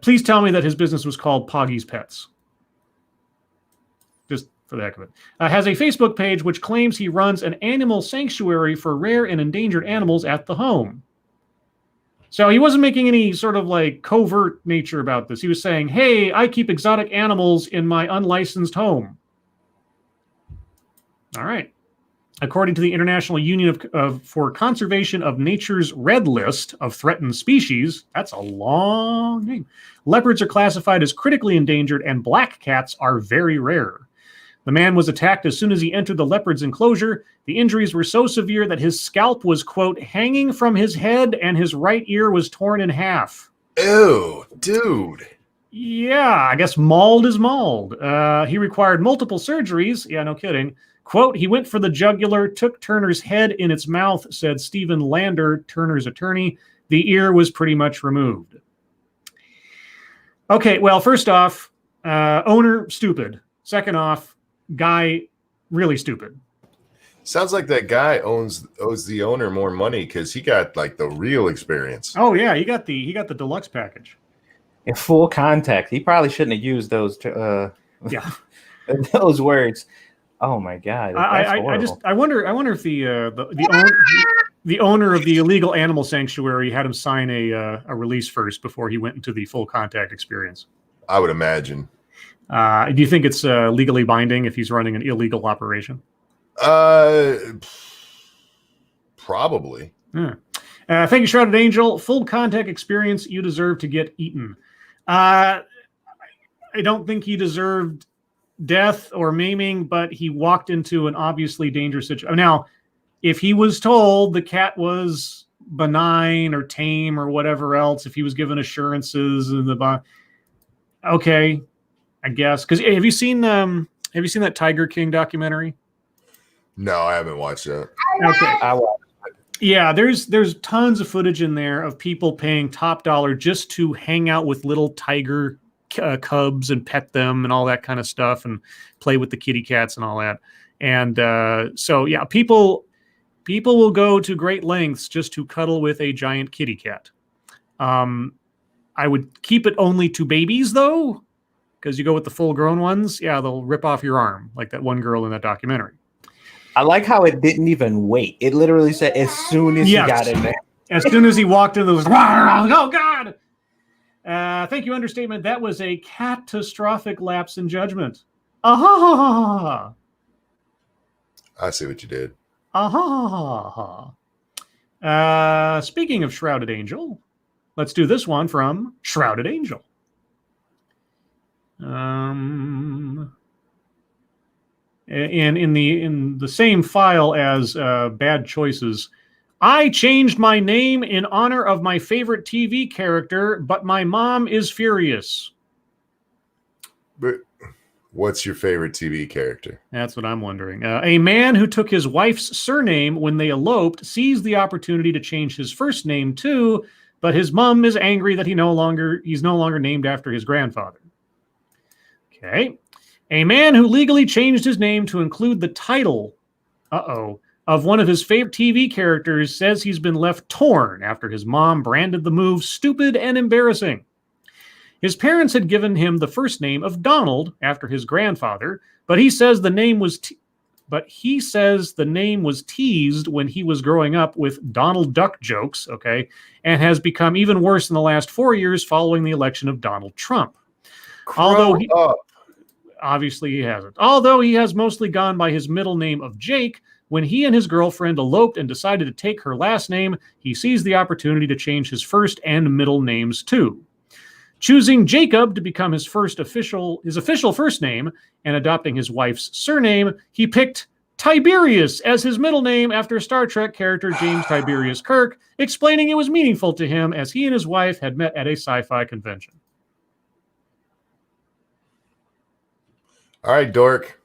Please tell me that his business was called Poggi's Pets. Just for the heck of it. Has a Facebook page which claims he runs an animal sanctuary for rare and endangered animals at the home. So he wasn't making any sort of like covert nature about this. He was saying, hey, I keep exotic animals in my unlicensed home. All right. According to the International Union for Conservation of Nature's Red List of Threatened Species, that's a long name, leopards are classified as critically endangered and black cats are very rare. The man was attacked as soon as he entered the leopard's enclosure. The injuries were so severe that his scalp was, quote, hanging from his head and his right ear was torn in half. ew, dude. Yeah, I guess mauled is mauled. He required multiple surgeries. Yeah, no kidding. Quote, he went for the jugular, took Turner's head in its mouth, said Stephen Lander, Turner's attorney. The ear was pretty much removed. Okay, well, first off, owner, stupid. Second off, guy, really stupid. Sounds like that guy owes the owner more money because he got like the real experience. Oh yeah, he got the deluxe package. In full contact. He probably shouldn't have used those Yeah. those words. Oh my God. I wonder if the owner of the illegal animal sanctuary had him sign a release first before he went into the full contact experience. I would imagine. Do you think it's legally binding if he's running an illegal operation? Probably. Yeah. Thank you, Shrouded Angel. Full contact experience. You deserve to get eaten. I don't think he deserved death or maiming, but he walked into an obviously dangerous situation. Now, if he was told the cat was benign or tame or whatever else, if he was given assurances and okay, I guess. Because have you seen that Tiger King documentary? No, I haven't watched that. Okay. Yeah, there's tons of footage in there of people paying top dollar just to hang out with little tiger cubs and pet them and all that kind of stuff and play with the kitty cats and all that. And so, yeah, people will go to great lengths just to cuddle with a giant kitty cat. I would keep it only to babies, though, because you go with the full-grown ones, yeah, they'll rip off your arm, like that one girl in that documentary. I like how it didn't even wait. It literally said as soon as he got in there. As soon as he walked in, there was, oh, God! Thank you, Understatement. That was a catastrophic lapse in judgment. Ah-ha-ha-ha-ha. I see what you did. Ah-ha-ha-ha-ha. Speaking of Shrouded Angel, let's do this one from Shrouded Angel. in the same file as bad choices. I changed my name in honor of my favorite TV character, but my mom is furious. But what's your favorite TV character? That's what I'm wondering. A man who took his wife's surname when they eloped seized the opportunity to change his first name too, but his mom is angry that he's no longer named after his grandfather. Okay. A man who legally changed his name to include the title, of one of his favorite TV characters says he's been left torn after his mom branded the move stupid and embarrassing. His parents had given him the first name of Donald after his grandfather, but he says the name was teased when he was growing up with Donald Duck jokes, okay, and has become even worse in the last 4 years following the election of Donald Trump. Obviously he hasn't. Although he has mostly gone by his middle name of Jake, when he and his girlfriend eloped and decided to take her last name, he seized the opportunity to change his first and middle names too. Choosing Jacob to become his official first name and adopting his wife's surname, he picked Tiberius as his middle name after Star Trek character James Tiberius Kirk, explaining it was meaningful to him as he and his wife had met at a sci-fi convention. All right, dork.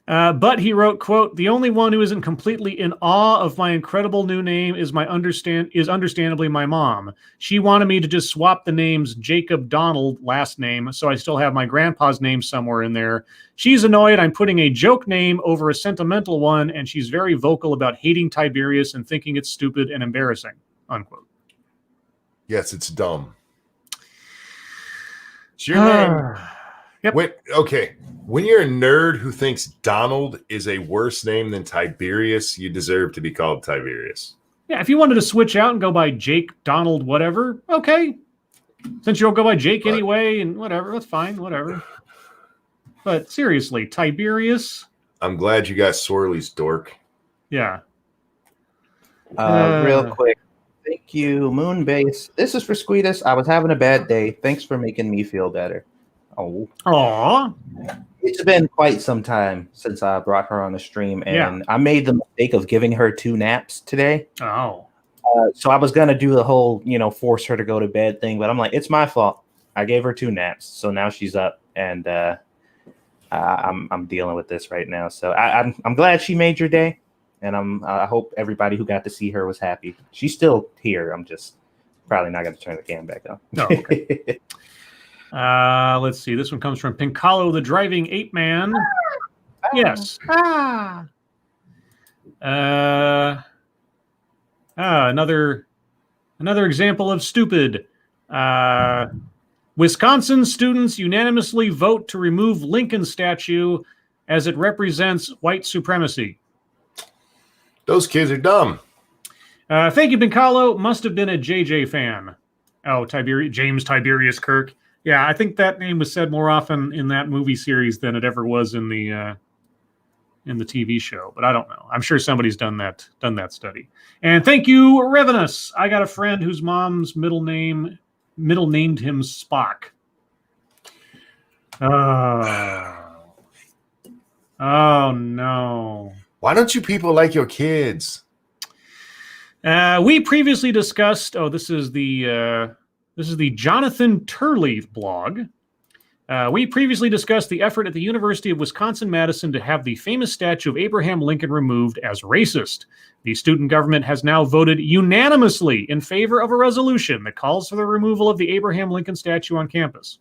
But he wrote, quote, "The only one who isn't completely in awe of my incredible new name is understandably my mom. She wanted me to just swap the names Jacob Donald last name, so I still have my grandpa's name somewhere in there. She's annoyed I'm putting a joke name over a sentimental one, and she's very vocal about hating Tiberius and thinking it's stupid and embarrassing," unquote. Yes, it's dumb. It's your name. Yep. When you're a nerd who thinks Donald is a worse name than Tiberius, you deserve to be called Tiberius. Yeah, if you wanted to switch out and go by Jake, Donald, whatever, okay. Since you'll go by Jake anyway, and whatever, that's fine, whatever. But seriously, Tiberius? I'm glad you got Swirly's dork. Yeah. Real quick. Thank you, Moonbase. This is for Squeetus. I was having a bad day. Thanks for making me feel better. Oh. Aww. It's been quite some time since I brought her on the stream, and I made the mistake of giving her 2 naps today. Oh. So I was going to do the whole, force her to go to bed thing, but I'm like, it's my fault. I gave her 2 naps, so now she's up, and I'm dealing with this right now. So I'm glad she made your day, and I hope everybody who got to see her was happy. She's still here. I'm just probably not going to turn the cam back on. Oh, okay. Let's see. This one comes from Pincalo, the Driving Ape Man. Yes. Another example of stupid. Wisconsin students unanimously vote to remove Lincoln statue as it represents white supremacy. Those kids are dumb. Thank you, Pincalo. Must have been a JJ fan. Oh, James Tiberius Kirk. Yeah, I think that name was said more often in that movie series than it ever was in the TV show. But I don't know. I'm sure somebody's done that study. And thank you, Revenus. I got a friend whose mom's middle named him Spock. Oh no. Why don't you people like your kids? We previously discussed. Oh, this is the Jonathan Turley blog. We previously discussed the effort at the University of Wisconsin-Madison to have the famous statue of Abraham Lincoln removed as racist. The student government has now voted unanimously in favor of a resolution that calls for the removal of the Abraham Lincoln statue on campus.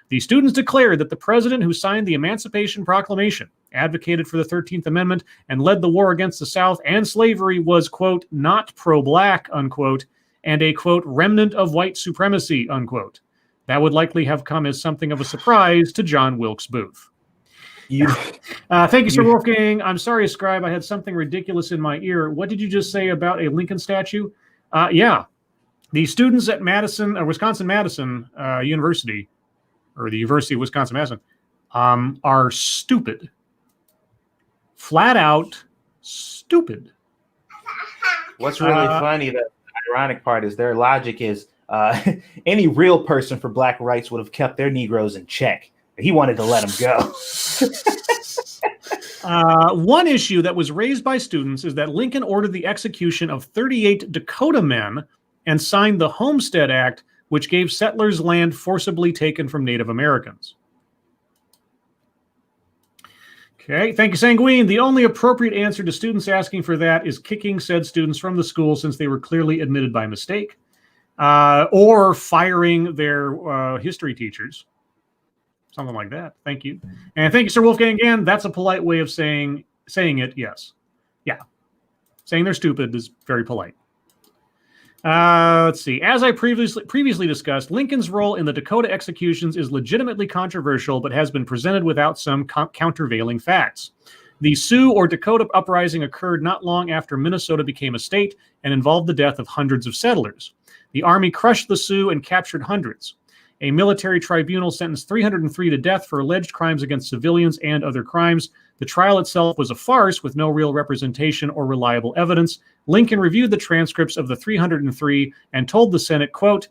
The students declared that the president who signed the Emancipation Proclamation, advocated for the 13th Amendment, and led the war against the South and slavery was, quote, not pro-black, unquote, and a, quote, remnant of white supremacy, unquote. That would likely have come as something of a surprise to John Wilkes Booth. Thank you, Sir Wolfgang. I'm sorry, Scribe. I had something ridiculous in my ear. What did you just say about a Lincoln statue? Yeah. The students at Wisconsin-Madison University, or the University of Wisconsin-Madison, are stupid. Flat out stupid. What's really funny, the ironic part is their logic is any real person for black rights would have kept their Negroes in check. He wanted to let them go. One issue that was raised by students is that Lincoln ordered the execution of 38 Dakota men and signed the Homestead Act, which gave settlers land forcibly taken from Native Americans. Okay, thank you, Sanguine. The only appropriate answer to students asking for that is kicking said students from the school since they were clearly admitted by mistake, or firing their history teachers. Something like that. Thank you. And thank you, Sir Wolfgang, again. That's a polite way of saying it, yes. Yeah. Saying they're stupid is very polite. Let's see. As I previously discussed, Lincoln's role in the Dakota executions is legitimately controversial, but has been presented without some countervailing facts. The Sioux or Dakota uprising occurred not long after Minnesota became a state and involved the death of hundreds of settlers. The Army crushed the Sioux and captured hundreds. A military tribunal sentenced 303 to death for alleged crimes against civilians and other crimes. The trial itself was a farce with no real representation or reliable evidence. Lincoln reviewed the transcripts of the 303 and told the Senate, quote,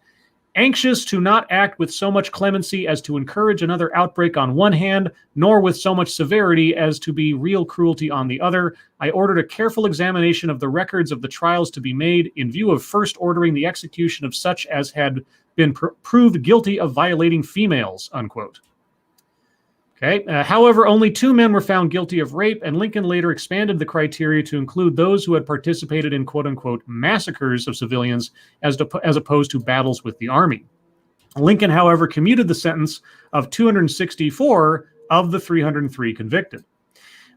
"Anxious to not act with so much clemency as to encourage another outbreak on one hand, nor with so much severity as to be real cruelty on the other, I ordered a careful examination of the records of the trials to be made in view of first ordering the execution of such as had been proved guilty of violating females," unquote. Okay. However, only 2 men were found guilty of rape, and Lincoln later expanded the criteria to include those who had participated in quote-unquote massacres of civilians as opposed to battles with the Army. Lincoln, however, commuted the sentence of 264 of the 303 convicted.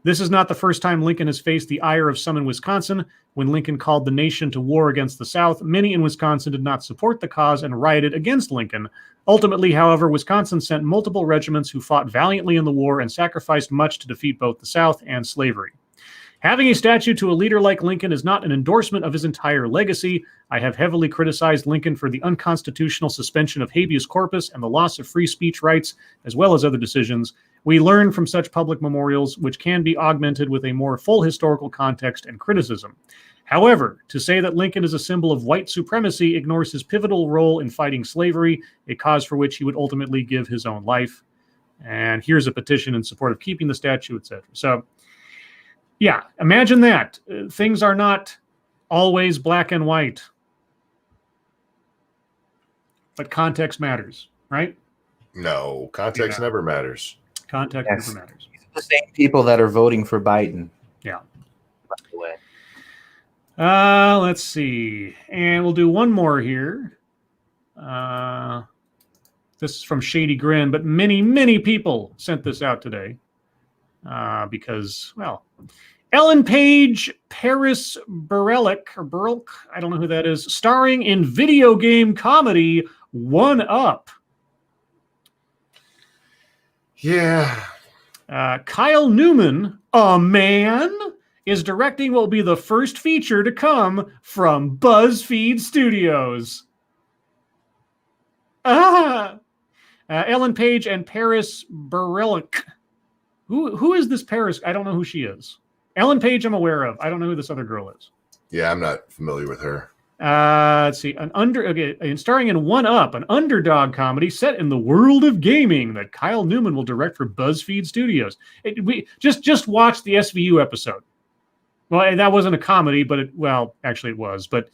This is not the first time Lincoln has faced the ire of some in Wisconsin. When Lincoln called the nation to war against the South, many in Wisconsin did not support the cause and rioted against Lincoln. Ultimately, however, Wisconsin sent multiple regiments who fought valiantly in the war and sacrificed much to defeat both the South and slavery. Having a statue to a leader like Lincoln is not an endorsement of his entire legacy. I have heavily criticized Lincoln for the unconstitutional suspension of habeas corpus and the loss of free speech rights, as well as other decisions. We learn from such public memorials, which can be augmented with a more full historical context and criticism. However, to say that Lincoln is a symbol of white supremacy ignores his pivotal role in fighting slavery, a cause for which he would ultimately give his own life. And here's a petition in support of keeping the statue, etc. So, yeah, imagine that. Things are not always black and white. But context matters, right? No, context never matters. Context never matters. The same people that are voting for Biden. Yeah. By the way. Let's see. And we'll do one more here. This is from Shady Grin, but many, many people sent this out today. Because, well, Ellen Page, Paris Burelk, I don't know who that is, starring in video game comedy One Up. Yeah. Kyle Newman, a man, is directing what will be the first feature to come from BuzzFeed Studios. Ellen Page and Paris Burelk. Who is this Paris? I don't know who she is. Ellen Page I'm aware of. I don't know who this other girl is. Yeah, I'm not familiar with her. Let's see. Starring in One Up, an underdog comedy set in the world of gaming that Kyle Newman will direct for BuzzFeed Studios. We just watch the SVU episode. Well, that wasn't a comedy, but actually it was. But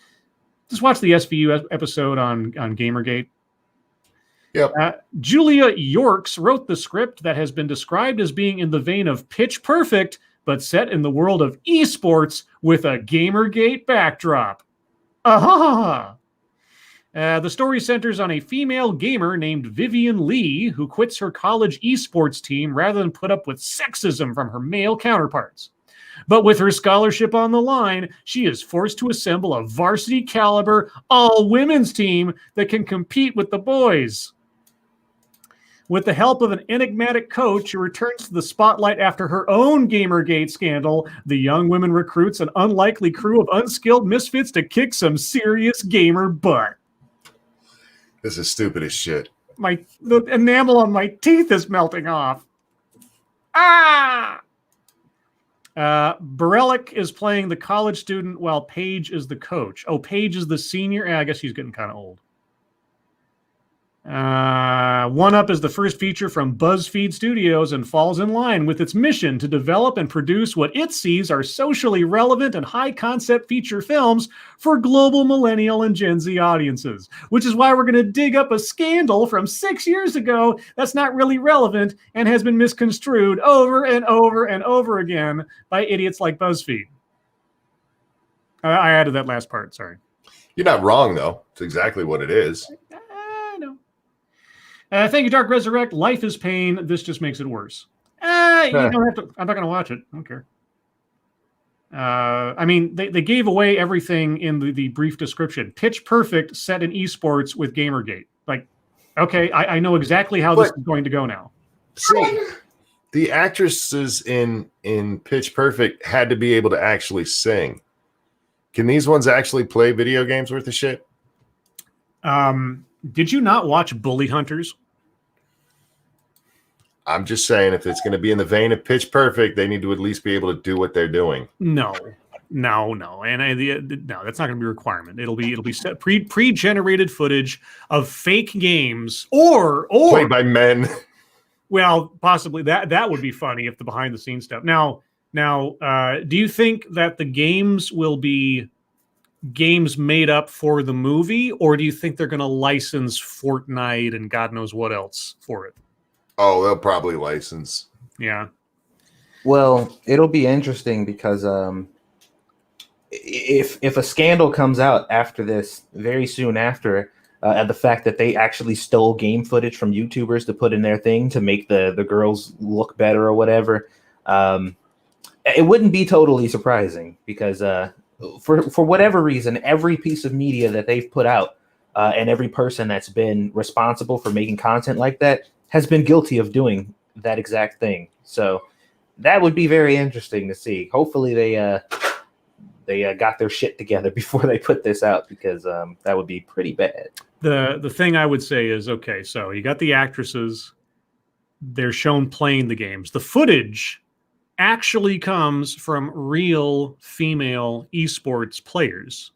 just watch the SVU episode on Gamergate. Yep. Julia Yorks wrote the script that has been described as being in the vein of Pitch Perfect, but set in the world of esports with a Gamergate backdrop. The story centers on a female gamer named Vivian Lee who quits her college esports team rather than put up with sexism from her male counterparts. But with her scholarship on the line, she is forced to assemble a varsity caliber all-women's team that can compete with the boys. With the help of an enigmatic coach who returns to the spotlight after her own Gamergate scandal, the young woman recruits an unlikely crew of unskilled misfits to kick some serious gamer butt. This is stupid as shit. The enamel on my teeth is melting off. Burelk is playing the college student while Paige is the coach. Oh, Paige is the senior? I guess she's getting kind of old. One Up is the first feature from BuzzFeed Studios and falls in line with its mission to develop and produce what it sees are socially relevant and high-concept feature films for global millennial and Gen Z audiences, which is why we're going to dig up a scandal from 6 years ago that's not really relevant and has been misconstrued over and over and over again by idiots like BuzzFeed. I added that last part, sorry. You're not wrong, though. It's exactly what it is. No. Thank you, Dark Resurrect. Life is pain. This just makes it worse. You don't have to. I'm not going to watch it. I don't care. I mean, they gave away everything in the brief description. Pitch Perfect set in esports with Gamergate. Like, okay, I know exactly how this is going to go now. See, the actresses in Pitch Perfect had to be able to actually sing. Can these ones actually play video games worth of shit? Did you not watch Bully Hunters? I'm just saying, if it's going to be in the vein of Pitch Perfect, they need to at least be able to do what they're doing. No, and no, that's not going to be a requirement. It'll be set pre-generated footage of fake games or played by men. Well, possibly that would be funny if the behind the scenes stuff. Now, do you think that the games will be games made up for the movie, or do you think they're going to license Fortnite and God knows what else for it? Oh, they'll probably license. Yeah. Well, it'll be interesting because if a scandal comes out after this, very soon after, the fact that they actually stole game footage from YouTubers to put in their thing to make the girls look better or whatever, it wouldn't be totally surprising because for whatever reason, every piece of media that they've put out and every person that's been responsible for making content like that has been guilty of doing that exact thing. So that would be very interesting to see. Hopefully they got their shit together before they put this out, because that would be pretty bad. The thing I would say is, okay, so you got the actresses, they're shown playing the games. The footage actually comes from real female esports players.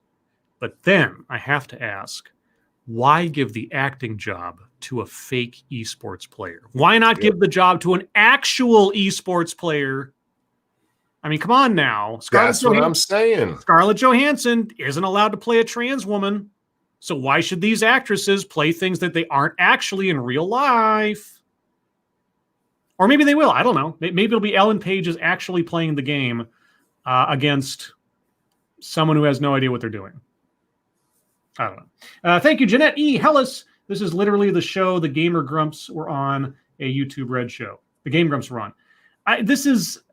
But then I have to ask, why give the acting job to a fake esports player? Why not give the job to an actual esports player? I mean, come on now. That's what I'm saying. Scarlett Johansson isn't allowed to play a trans woman. So why should these actresses play things that they aren't actually in real life? Or maybe they will. I don't know. Maybe it'll be Ellen Page is actually playing the game against someone who has no idea what they're doing. I don't know. Thank you, Jeanette E. Hellis. This is literally the show the Gamer Grumps were on, a YouTube Red show. The Game Grumps were on. This is,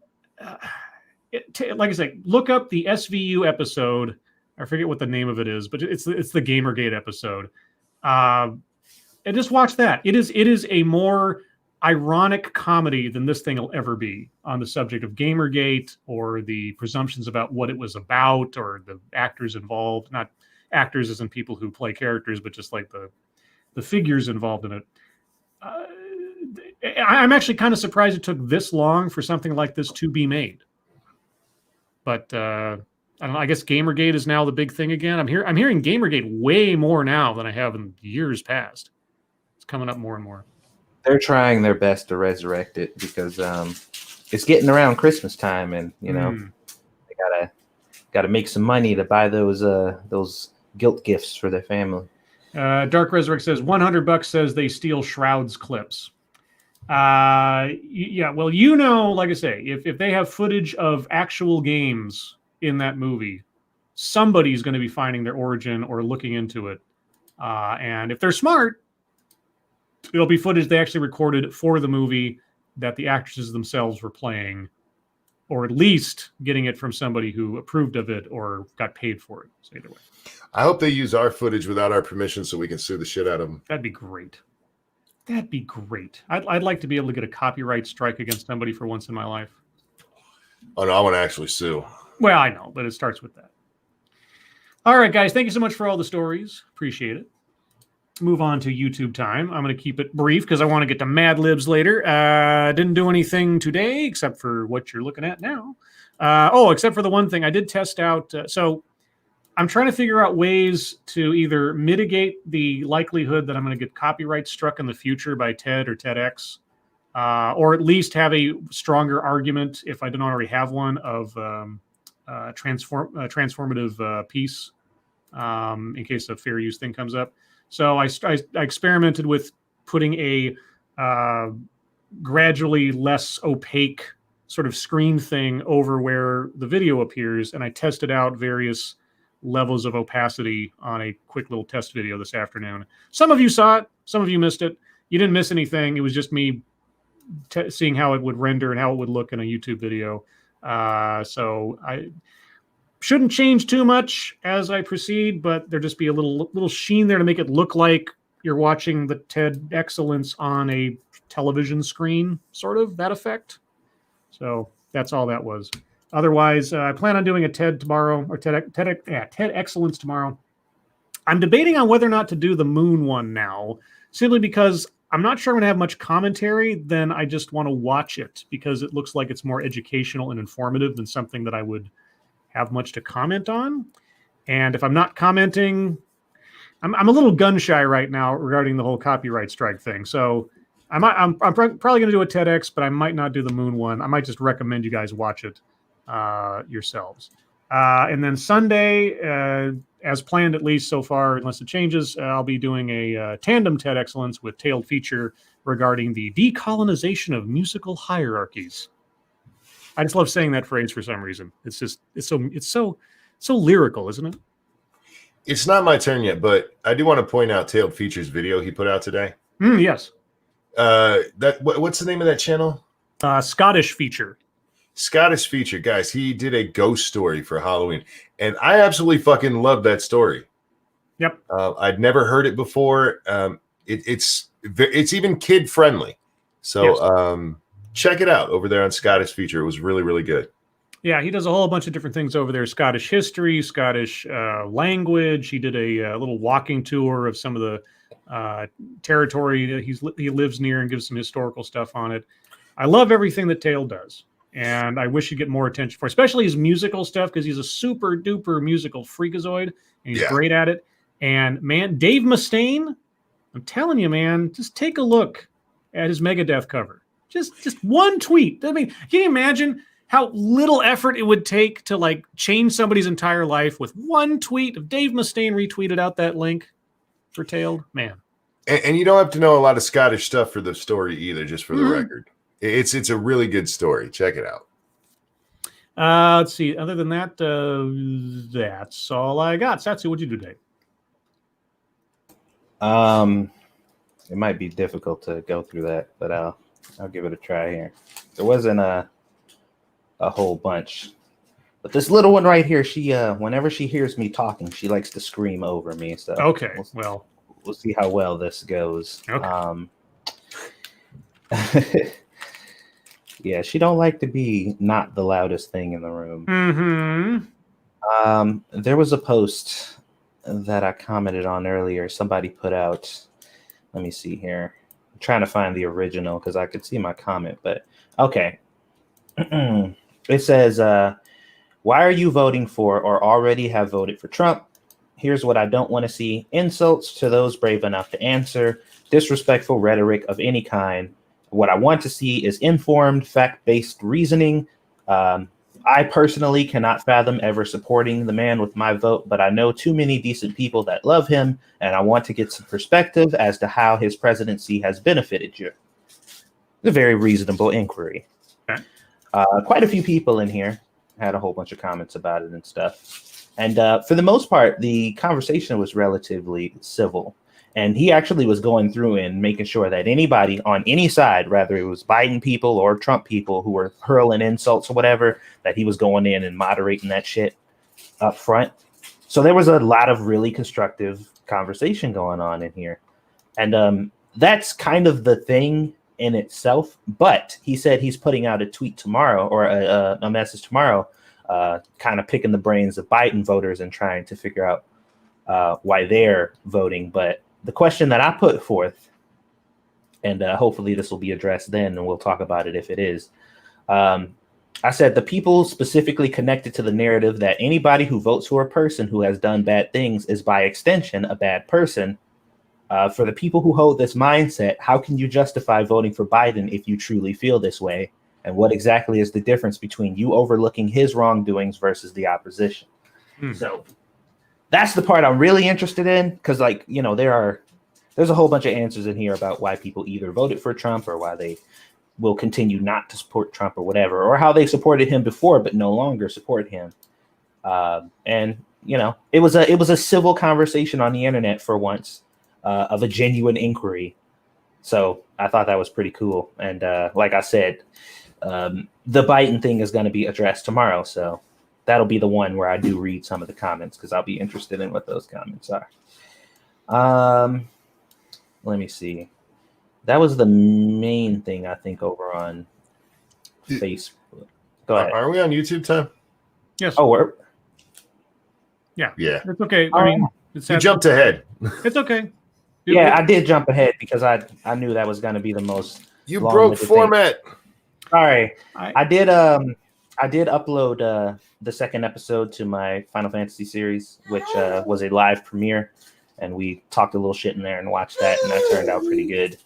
like I said, look up the SVU episode. I forget what the name of it is, but it's the Gamergate episode. And just watch that. It is a more ironic comedy than this thing will ever be on the subject of Gamergate or the presumptions about what it was about or the actors involved. Not actors as in people who play characters, but just like the figures involved in it. I'm actually kind of surprised it took this long for something like this to be made. But I don't know. I guess Gamergate is now the big thing again. I'm hearing Gamergate way more now than I have in years past. It's coming up more and more. They're trying their best to resurrect it because it's getting around Christmas time, and they gotta make some money to buy those guilt gifts for their family. Dark Resurrect says $100 says they steal Shroud's clips. Yeah, well, like I say, if they have footage of actual games in that movie, somebody's going to be finding their origin or looking into it. And if they're smart, it'll be footage they actually recorded for the movie that the actresses themselves were playing, or at least getting it from somebody who approved of it or got paid for it. So either way. I hope they use our footage without our permission so we can sue the shit out of them. That'd be great. That'd be great. I'd like to be able to get a copyright strike against somebody for once in my life. Oh, no, I want to actually sue. Well, I know, but it starts with that. All right, guys. Thank you so much for all the stories. Appreciate it. Move on to YouTube time. I'm going to keep it brief because I want to get to Mad Libs later. Didn't do anything today except for what you're looking at now. Except for the one thing I did test out. So I'm trying to figure out ways to either mitigate the likelihood that I'm going to get copyright struck in the future by TED or TEDx, or at least have a stronger argument, if I don't already have one, of transformative piece in case a fair use thing comes up. So I experimented with putting a gradually less opaque sort of screen thing over where the video appears, and I tested out various levels of opacity on a quick little test video this afternoon. Some of you saw it, some of you missed it. You didn't miss anything. It was just me seeing how it would render and how it would look in a YouTube video. So I shouldn't change too much as I proceed, but there just be a little sheen there to make it look like you're watching the TED excellence on a television screen, sort of that effect. So that's all that was. Otherwise, I plan on doing a TED tomorrow, or TED Excellence tomorrow. I'm debating on whether or not to do the moon one now, simply because I'm not sure I'm going to have much commentary. Then I just want to watch it because it looks like it's more educational and informative than something that I would have much to comment on. And if I'm not commenting, I'm a little gun shy right now regarding the whole copyright strike thing. So I'm probably going to do a TEDx, but I might not do the moon one. I might just recommend you guys watch it yourselves. And then Sunday, as planned at least so far, unless it changes, I'll be doing a tandem TED Excellence with Tailed Feature regarding the decolonization of musical hierarchies. I just love saying that phrase for some reason. It's so lyrical, isn't it? It's not my turn yet, but I do want to point out Tailed Feature's video he put out today. Yes. What's the name of that channel? Scottish Feature. Scottish Feature, guys. He did a ghost story for Halloween, and I absolutely fucking love that story. Yep. I'd never heard it before. It's even kid friendly, so yes. Check it out over there on Scottish Feature. It was really, really good. Yeah, he does a whole bunch of different things over there. Scottish history, Scottish language. He did a little walking tour of some of the territory that he lives near and gives some historical stuff on it. I love everything that Tail does, and I wish he'd get more attention for, especially his musical stuff, because he's a super duper musical freakazoid, and he's great at it. And man, Dave Mustaine, I'm telling you, man, just take a look at his Megadeth cover. Just one tweet. I mean, can you imagine how little effort it would take to like change somebody's entire life with one tweet of Dave Mustaine retweeted out that link for Tailed? Man. And you don't have to know a lot of Scottish stuff for the story either, just for the record. It's a really good story. Check it out. Let's see. Other than that, that's all I got. Satsu, what'd you do today? It might be difficult to go through that, but I'll give it a try here. There wasn't a whole bunch, but this little one right here, she whenever she hears me talking, she likes to scream over me. So okay, we'll see how well this goes. Okay. Yeah, she don't like to be not the loudest thing in the room. Mm-hmm. There was a post that I commented on earlier. Somebody put out. Let me see here. I'm trying to find the original because I could see my comment, but okay. It says, why are you voting for or already have voted for Trump? Here's what I don't want to see. Insults to those brave enough to answer. Disrespectful rhetoric of any kind. What I want to see is informed, fact-based reasoning. I personally cannot fathom ever supporting the man with my vote, but I know too many decent people that love him, and I want to get some perspective as to how his presidency has benefited you. It's a very reasonable inquiry. Okay. Quite a few people in here had a whole bunch of comments about it and stuff. And for the most part, the conversation was relatively civil. And he actually was going through and making sure that anybody on any side, whether it was Biden people or Trump people who were hurling insults or whatever, that he was going in and moderating that shit up front. So there was a lot of really constructive conversation going on in here. And that's kind of the thing in itself. But he said he's putting out a tweet tomorrow or a message tomorrow, kind of picking the brains of Biden voters and trying to figure out why they're voting. But the question that I put forth, and hopefully this will be addressed then, and we'll talk about it if it is, I said the people specifically connected to the narrative that anybody who votes for a person who has done bad things is by extension a bad person. For the people who hold this mindset, how can you justify voting for Biden if you truly feel this way? And what exactly is the difference between you overlooking his wrongdoings versus the opposition? So that's the part I'm really interested in, because, like, you know, there's a whole bunch of answers in here about why people either voted for Trump or why they will continue not to support Trump or whatever, or how they supported him before but no longer support him. And you know, it was a civil conversation on the internet for once, of a genuine inquiry. So I thought that was pretty cool. And like I said, the Biden thing is going to be addressed tomorrow, so that'll be the one where I do read some of the comments, because I'll be interested in what those comments are. Let me see. That was the main thing, I think, over on Facebook. Go ahead. Are we on YouTube time? Yes. Oh, we're... Yeah. It's okay. I mean, You jumped ahead. It's okay. Yeah, I did jump ahead because I knew that was going to be the most. You broke format. Sorry, I did upload the second episode to my Final Fantasy series, which was a live premiere, and we talked a little shit in there and watched that, and that turned out pretty good.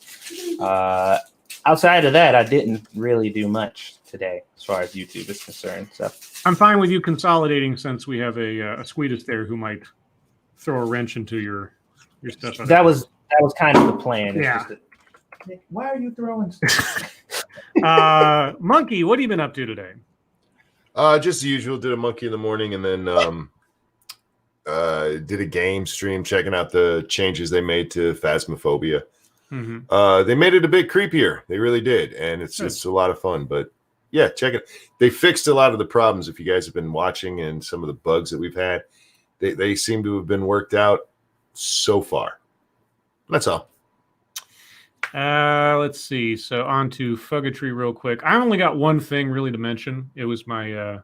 Outside of that, I didn't really do much today as far as YouTube is concerned. So I'm fine with you consolidating, since we have a Swedish there who might throw a wrench into your stuff. That was kind of the plan. Yeah. Why are you throwing stuff? Monkey, what have you been up to today? Just the usual. Did a monkey in the morning, and then did a game stream checking out the changes they made to Phasmophobia. Mm-hmm. They made it a bit creepier. They really did, and it's a lot of fun. But yeah, check it. They fixed a lot of the problems. If you guys have been watching, and some of the bugs that we've had, they seem to have been worked out so far. That's all. Let's see. So on to Fuggatry real quick. I only got one thing really to mention. It was my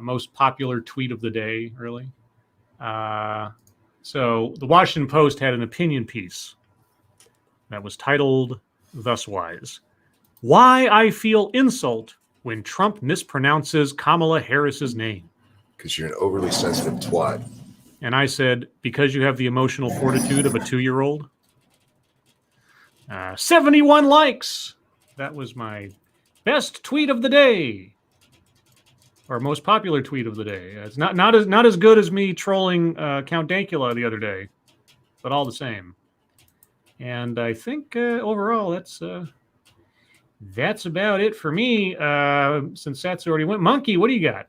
most popular tweet of the day, really. So the Washington Post had an opinion piece that was titled thuswise: "Why I Feel Insult When Trump Mispronounces Kamala Harris's Name." Because you're an overly sensitive twat. And I said, because you have the emotional fortitude of a 2-year-old. 71 likes. That was my best tweet of the day, or most popular tweet of the day. It's not as good as me trolling Count Dankula the other day, but all the same. And I think overall that's about it for me. Since Satsu already went, Monkey, what do you got?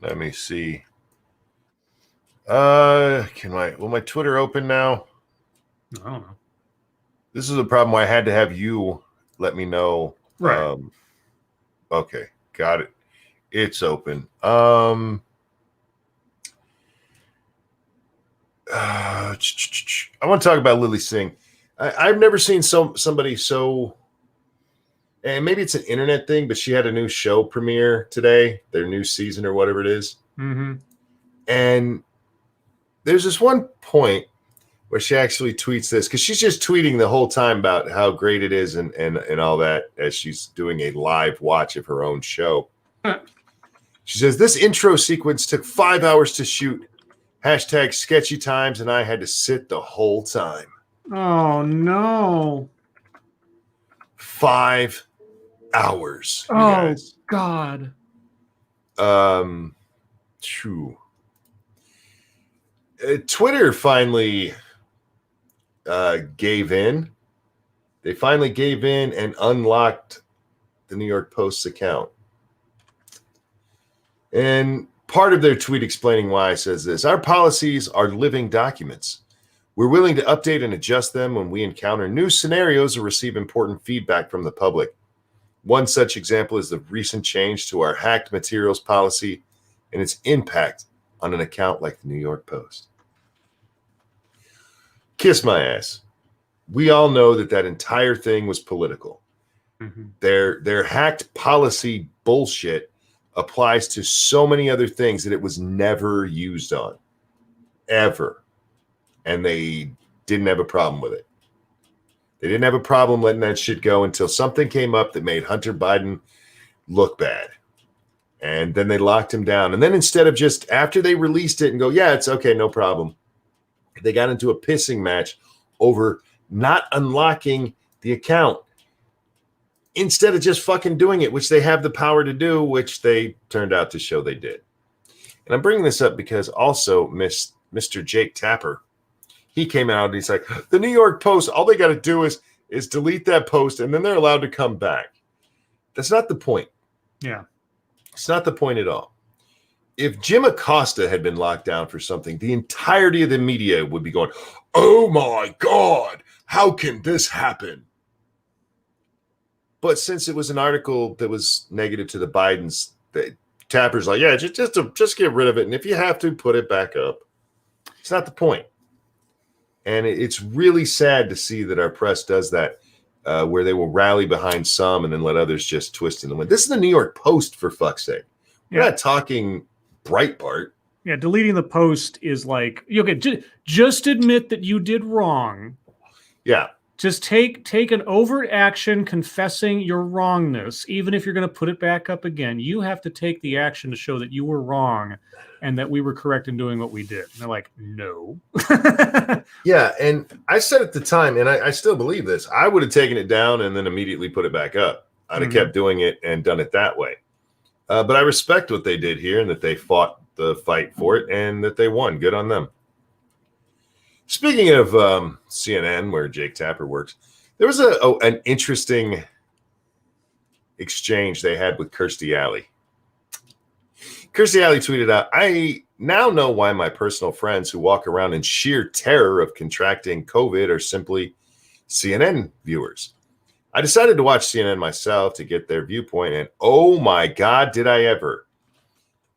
Let me see. Will my Twitter open now? I don't know. This is a problem where I had to have you let me know. Right. Okay, got it. It's open. I want to talk about Lily Singh. I've never seen somebody so, and maybe it's an internet thing, but she had a new show premiere today, their new season or whatever it is. Mm-hmm. And there's this one point where she actually tweets this, because she's just tweeting the whole time about how great it is and all that, as she's doing a live watch of her own show. She says, "This intro sequence took 5 hours to shoot. Hashtag sketchy times, and I had to sit the whole time." Oh, no. 5 hours. You Oh, guys. God. True. Twitter finally gave in. They finally gave in and unlocked the New York Post's account. And part of their tweet explaining why says this: "Our policies are living documents. We're willing to update and adjust them when we encounter new scenarios or receive important feedback from the public. One such example is the recent change to our hacked materials policy and its impact on an account like the New York Post." Kiss my ass. We all know that entire thing was political. Mm-hmm. Their hacked policy bullshit applies to so many other things that it was never used on. Ever. And they didn't have a problem with it. They didn't have a problem letting that shit go until something came up that made Hunter Biden look bad. And then they locked him down. And then instead of just after they released it and go, yeah, it's okay, no problem, they got into a pissing match over not unlocking the account instead of just fucking doing it, which they have the power to do, which they turned out to show they did. And I'm bringing this up because also Mr. Jake Tapper, he came out and he's like, the New York Post, all they got to do is delete that post and then they're allowed to come back. That's not the point. Yeah. It's not the point at all. If Jim Acosta had been locked down for something, the entirety of the media would be going, oh my God, how can this happen? But since it was an article that was negative to the Bidens, Tapper's like, yeah, just get rid of it. And if you have to, put it back up. It's not the point. And it's really sad to see that our press does that, where they will rally behind some and then let others just twist in the wind. This is the New York Post, for fuck's sake. We're not talking Breitbart. Yeah, deleting the post is like, okay, just admit that you did wrong. Yeah. Just take an overt action confessing your wrongness, even if you're going to put it back up again. You have to take the action to show that you were wrong and that we were correct in doing what we did. And they're like, no. Yeah, and I said at the time, and I still believe this, I would have taken it down and then immediately put it back up. I'd have kept doing it and done it that way. But I respect what they did here and that they fought the fight for it and that they won. Good on them. Speaking of CNN, where Jake Tapper works, there was an interesting exchange they had with Kirstie Alley. Kirstie Alley tweeted out, I now know why my personal friends who walk around in sheer terror of contracting COVID are simply CNN viewers. I decided to watch CNN myself to get their viewpoint, and oh my God, did I ever.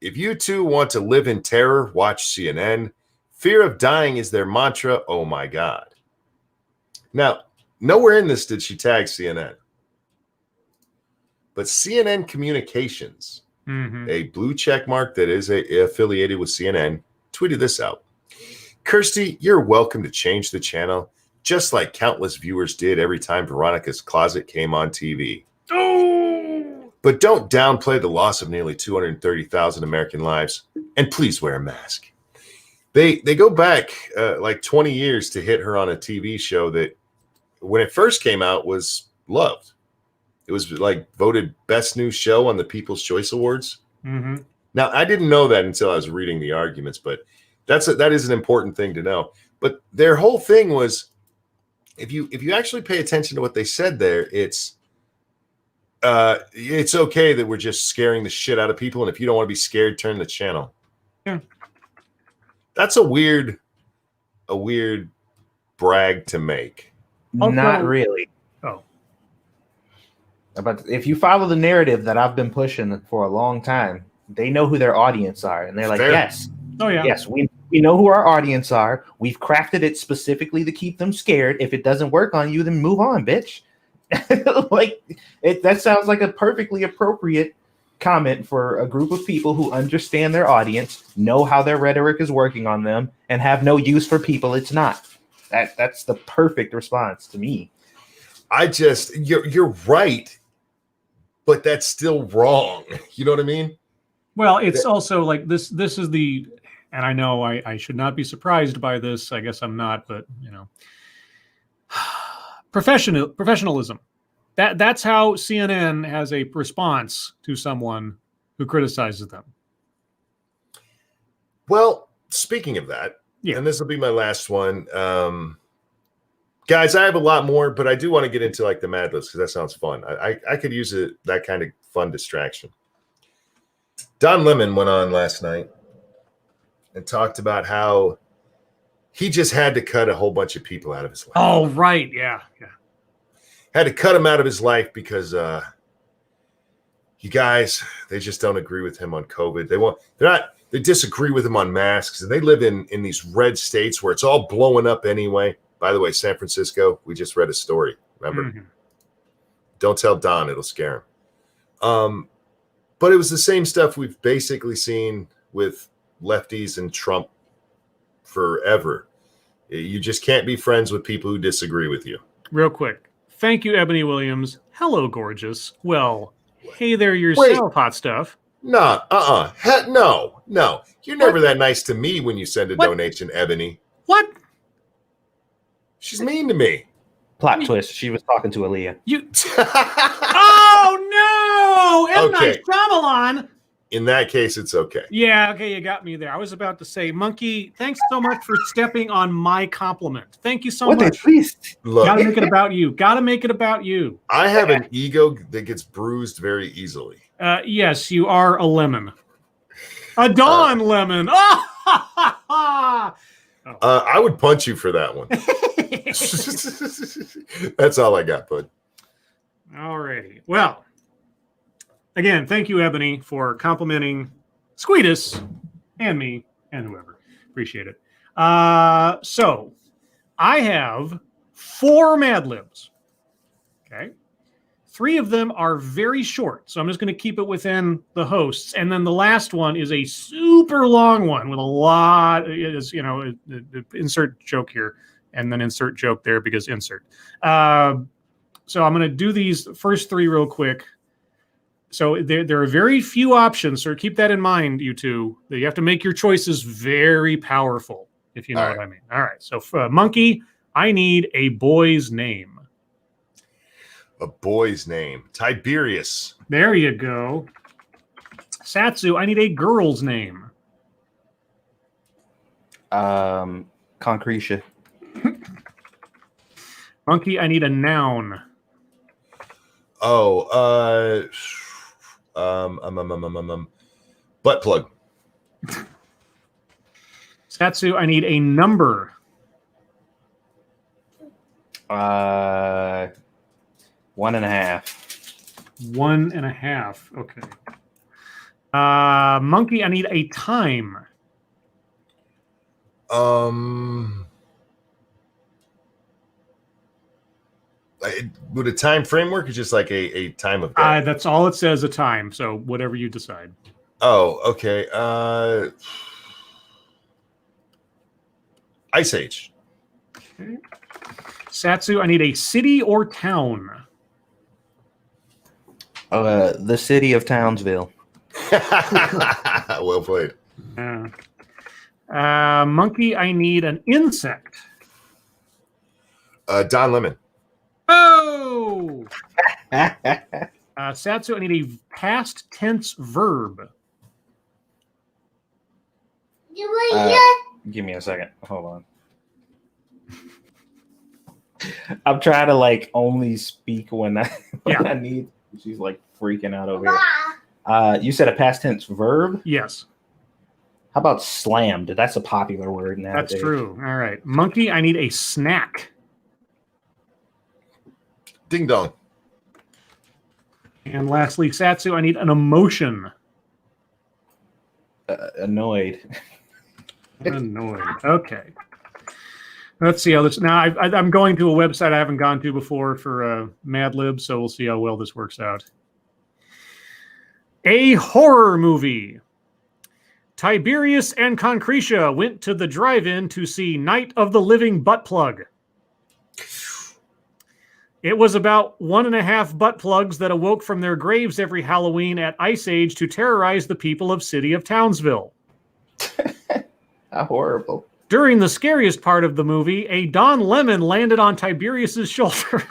If you too want to live in terror, watch CNN. Fear of dying is their mantra. Oh my God. Now, nowhere in this did she tag CNN. But CNN Communications, a blue check mark that is affiliated with CNN, tweeted this out. Kirstie, you're welcome to change the channel, just like countless viewers did every time Veronica's Closet came on TV. Oh! But don't downplay the loss of nearly 230,000 American lives, and please wear a mask. They go back like 20 years to hit her on a TV show that, when it first came out, was loved. It was like voted best new show on the People's Choice Awards. Mm-hmm. Now, I didn't know that until I was reading the arguments, but that is an important thing to know. But their whole thing was, if you actually pay attention to what they said there, it's okay that we're just scaring the shit out of people, and if you don't want to be scared, turn the channel. Yeah. That's a weird brag to make. Not really. Oh. But if you follow the narrative that I've been pushing for a long time, they know who their audience are. And they're like, Fair. yes. Oh, yeah. Yes, we know who our audience are. We've crafted it specifically to keep them scared. If it doesn't work on you, then move on, bitch. That sounds like a perfectly appropriate comment for a group of people who understand their audience, know how their rhetoric is working on them, and have no use for people it's not. That's the perfect response to me. You're right, but that's still wrong. You know what I mean? Well, it's also like this is the, and I know I should not be surprised by this. I guess I'm not, but professionalism. That's how CNN has a response to someone who criticizes them. Well, speaking of that, and this will be my last one. Guys, I have a lot more, but I do want to get into like the Mad List because that sounds fun. I could use that kind of fun distraction. Don Lemon went on last night and talked about how he just had to cut a whole bunch of people out of his life. Oh, right. Yeah. Had to cut him out of his life because you guys, they just don't agree with him on COVID. They disagree with him on masks, and they live in these red states where it's all blowing up anyway. By the way, San Francisco, we just read a story. Remember? Mm-hmm. Don't tell Don, it'll scare him. But it was the same stuff we've basically seen with lefties and Trump forever. You just can't be friends with people who disagree with you. Real quick. Thank you, Ebony Williams. Hello, gorgeous. Well, hey there yourself, hot stuff. No, no. You're never that nice to me when you send a donation, Ebony. What? She's mean to me. Plot twist. She was talking to Aaliyah. You. Oh, no! M. Night Shyamalan! In that case, it's okay. Yeah, okay, you got me there. I was about to say, Monkey, thanks so much for stepping on my compliment. Thank you so much. Please. Look, Gotta make it about you. Gotta make it about you. I have an ego that gets bruised very easily. Yes, you are a lemon. A Dawn lemon. Oh! I would punch you for that one. That's all I got, bud. Alrighty. Well, again, thank you, Ebony, for complimenting Squeedus and me and whoever. Appreciate it. So I have 4 Mad Libs. Okay. 3 of them are very short, so I'm just going to keep it within the hosts. And then the last one is a super long one with a lot. Is insert joke here, and then insert joke there because insert. So I'm going to do these first 3 real quick. So there are very few options, so keep that in mind, you two. That you have to make your choices very powerful, if you know what I mean. All right. So Monkey, I need a boy's name. A boy's name. Tiberius. There you go. Satsu, I need a girl's name. Concretia. Monkey, I need a noun. Butt plug. Satsu, I need a number. 1.5. 1.5. Okay. Monkey, I need a time. Would a time framework or just like a time of day? That's all it says, a time. So whatever you decide. Oh, okay. Ice Age. Okay. Satsu, I need a city or town. The city of Townsville. Well played. Monkey, I need an insect. Don Lemon. Oh! Satsu, I need a past tense verb. Give me a second. Hold on. I'm trying to only speak when I need. She's freaking out over here. You said a past tense verb? Yes. How about slammed? That's a popular word nowadays. That's true. All right. Monkey, I need a snack. Ding dong. And lastly, Satsu, I need an emotion. Annoyed. Annoyed. Okay. Let's see how this. Now, I'm going to a website I haven't gone to before for Mad Lib, so we'll see how well this works out. A horror movie. Tiberius and Concretia went to the drive-in to see Night of the Living Butt Plug. It was about 1.5 butt plugs that awoke from their graves every Halloween at Ice Age to terrorize the people of City of Townsville. How horrible. During the scariest part of the movie, a Don Lemon landed on Tiberius's shoulder.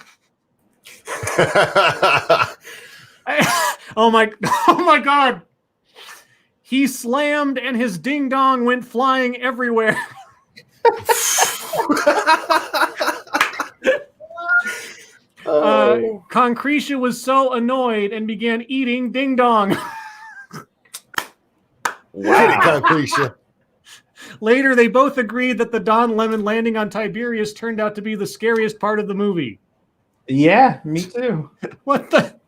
Oh my God. He slammed and his ding dong went flying everywhere. Concretia was so annoyed and began eating ding dong. Wow. Concretia. Later, they both agreed that the Don Lemon landing on Tiberius turned out to be the scariest part of the movie. Yeah, me too. What the?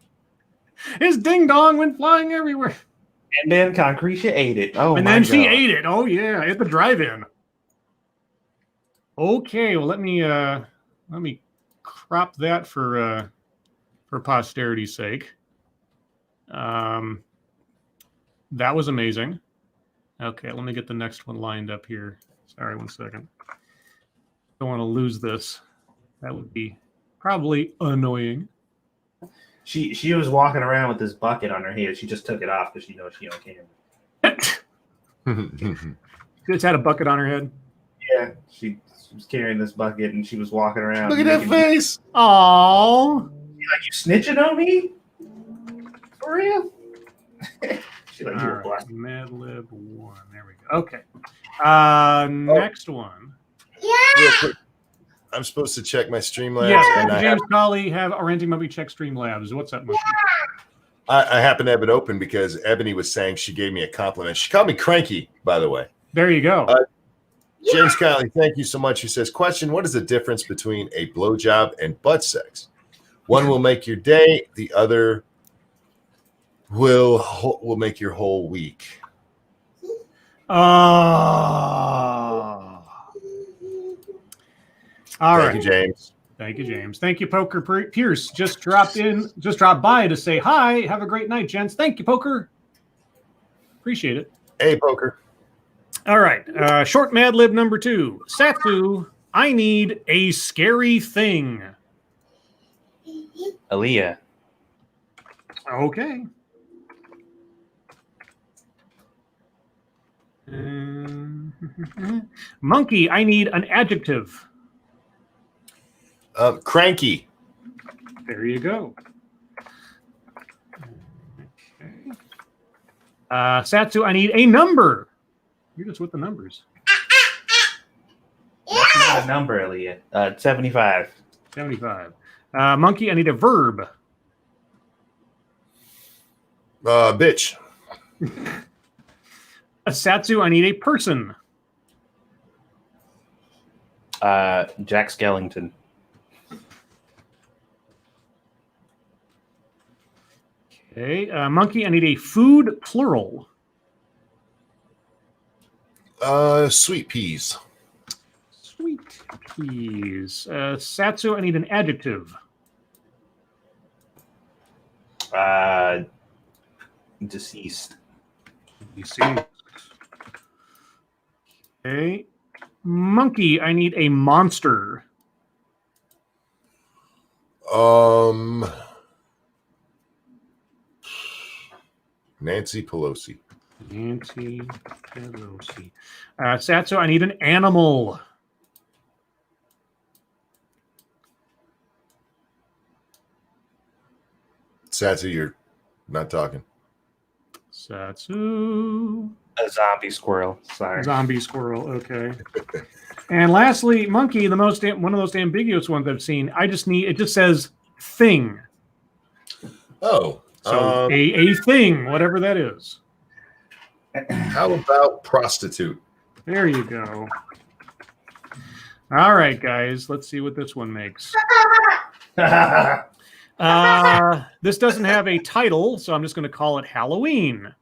His ding dong went flying everywhere. And then Concretia ate it. Oh, and then she ate it. Oh yeah, at the drive-in. Okay, well let me crop that for posterity's sake. That was amazing. Okay, let me get the next one lined up here. Sorry, one second. Don't want to lose this. That would be probably annoying. She was walking around with this bucket on her head. She just took it off because she knows she don't care. Just had a bucket on her head. Yeah, she was carrying this bucket and she was walking around. Look at that face. Oh, Like, you snitching on me? For real? She's like, all you're right. black. Mad Lib 1. There we go. Okay. Next one. Real quick, I'm supposed to check my Streamlabs, Yes, and I James Colley have Renting Movie check Streamlabs. What's that motion? I happen to have it open because Ebony was saying she gave me a compliment. She called me cranky, by the way. There you go. James Kiley, thank you so much. He says, question, what is the difference between a blowjob and butt sex? One will make your day. The other will make your whole week. All right. Thank you, James. Thank you, James. Thank you, Poker Pierce. Just dropped by to say hi. Have a great night, gents. Thank you, Poker. Appreciate it. Hey, Poker. All right. Short Mad Lib number 2. Satsu, I need a scary thing. Aaliyah. Okay. Monkey, I need an adjective. Cranky. There you go. Okay. Satsu, I need a number. You're just with the numbers. That's not a number, Aaliyah. 75. 75. Monkey, I need a verb. Bitch. Satsu, I need a person. Jack Skellington. Okay. Monkey, I need a food plural. Sweet peas. Sweet peas. Satsu, I need an adjective. Deceased. Okay. Monkey, I need a monster. Nancy Pelosi. Nancy Pelosi. Satsu, I need an animal. Satsu, you're not talking. Satsu. A zombie squirrel. Sorry. Zombie squirrel. Okay. And lastly, monkey, one of those ambiguous ones I've seen. It just says thing. Oh. So a thing, whatever that is. How about prostitute? There you go. All right, guys. Let's see what this one makes. This doesn't have a title, so I'm just going to call it Halloween.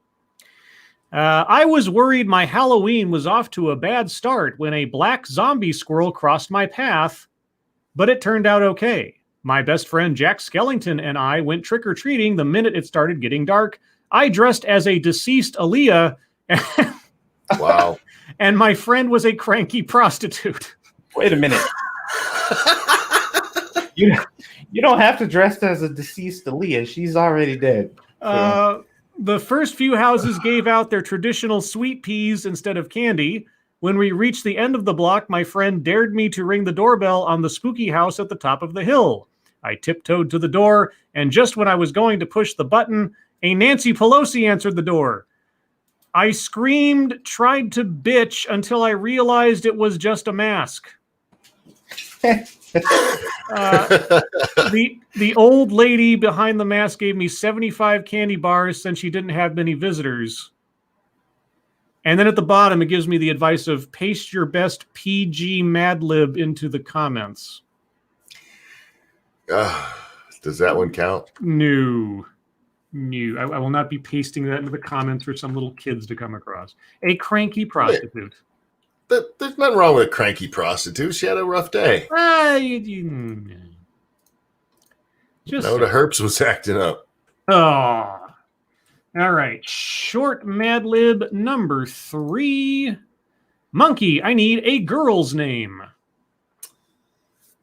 I was worried my Halloween was off to a bad start when a black zombie squirrel crossed my path, but it turned out okay. My best friend Jack Skellington and I went trick-or-treating the minute it started getting dark. I dressed as a deceased Aaliyah. Wow. And my friend was a cranky prostitute. Wait a minute. You don't have to dress as a deceased Aaliyah. She's already dead. So. The first few houses gave out their traditional sweet peas instead of candy. When we reached the end of the block, my friend dared me to ring the doorbell on the spooky house at the top of the hill. I tiptoed to the door, and just when I was going to push the button, a Nancy Pelosi answered the door. I screamed, tried to bitch until I realized it was just a mask. The old lady behind the mask gave me 75 candy bars since she didn't have many visitors. And then at the bottom, it gives me the advice of paste your best PG Mad Lib into the comments. Does that one count? No. I will not be pasting that into the comments for some little kids to come across. A cranky prostitute. There's nothing wrong with a cranky prostitute. She had a rough day. Just No, the herps was acting up. Oh. All right. Short Mad Lib number 3. Monkey, I need a girl's name.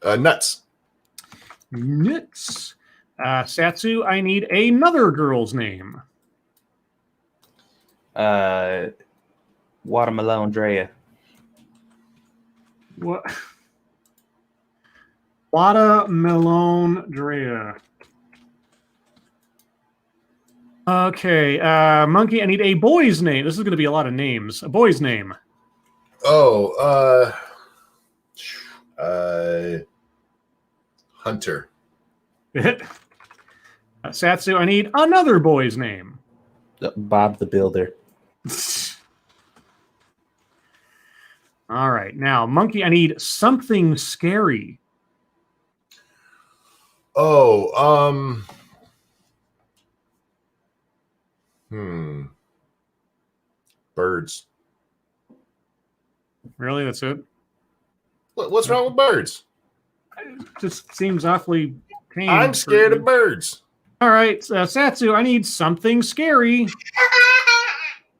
Nuts. Nuts. Satsu, I need another girl's name. Watermelon Drea. What? Watermelon Drea. Okay, Monkey, I need a boy's name. This is going to be a lot of names. A boy's name. Oh, Hunter. Satsu, I need another boy's name. Bob the Builder. All right, now, Monkey, I need something scary. Oh, birds. Really, that's it? What's wrong with birds? It just seems awfully tame. I'm scared of birds. All right, Satsu, I need something scary.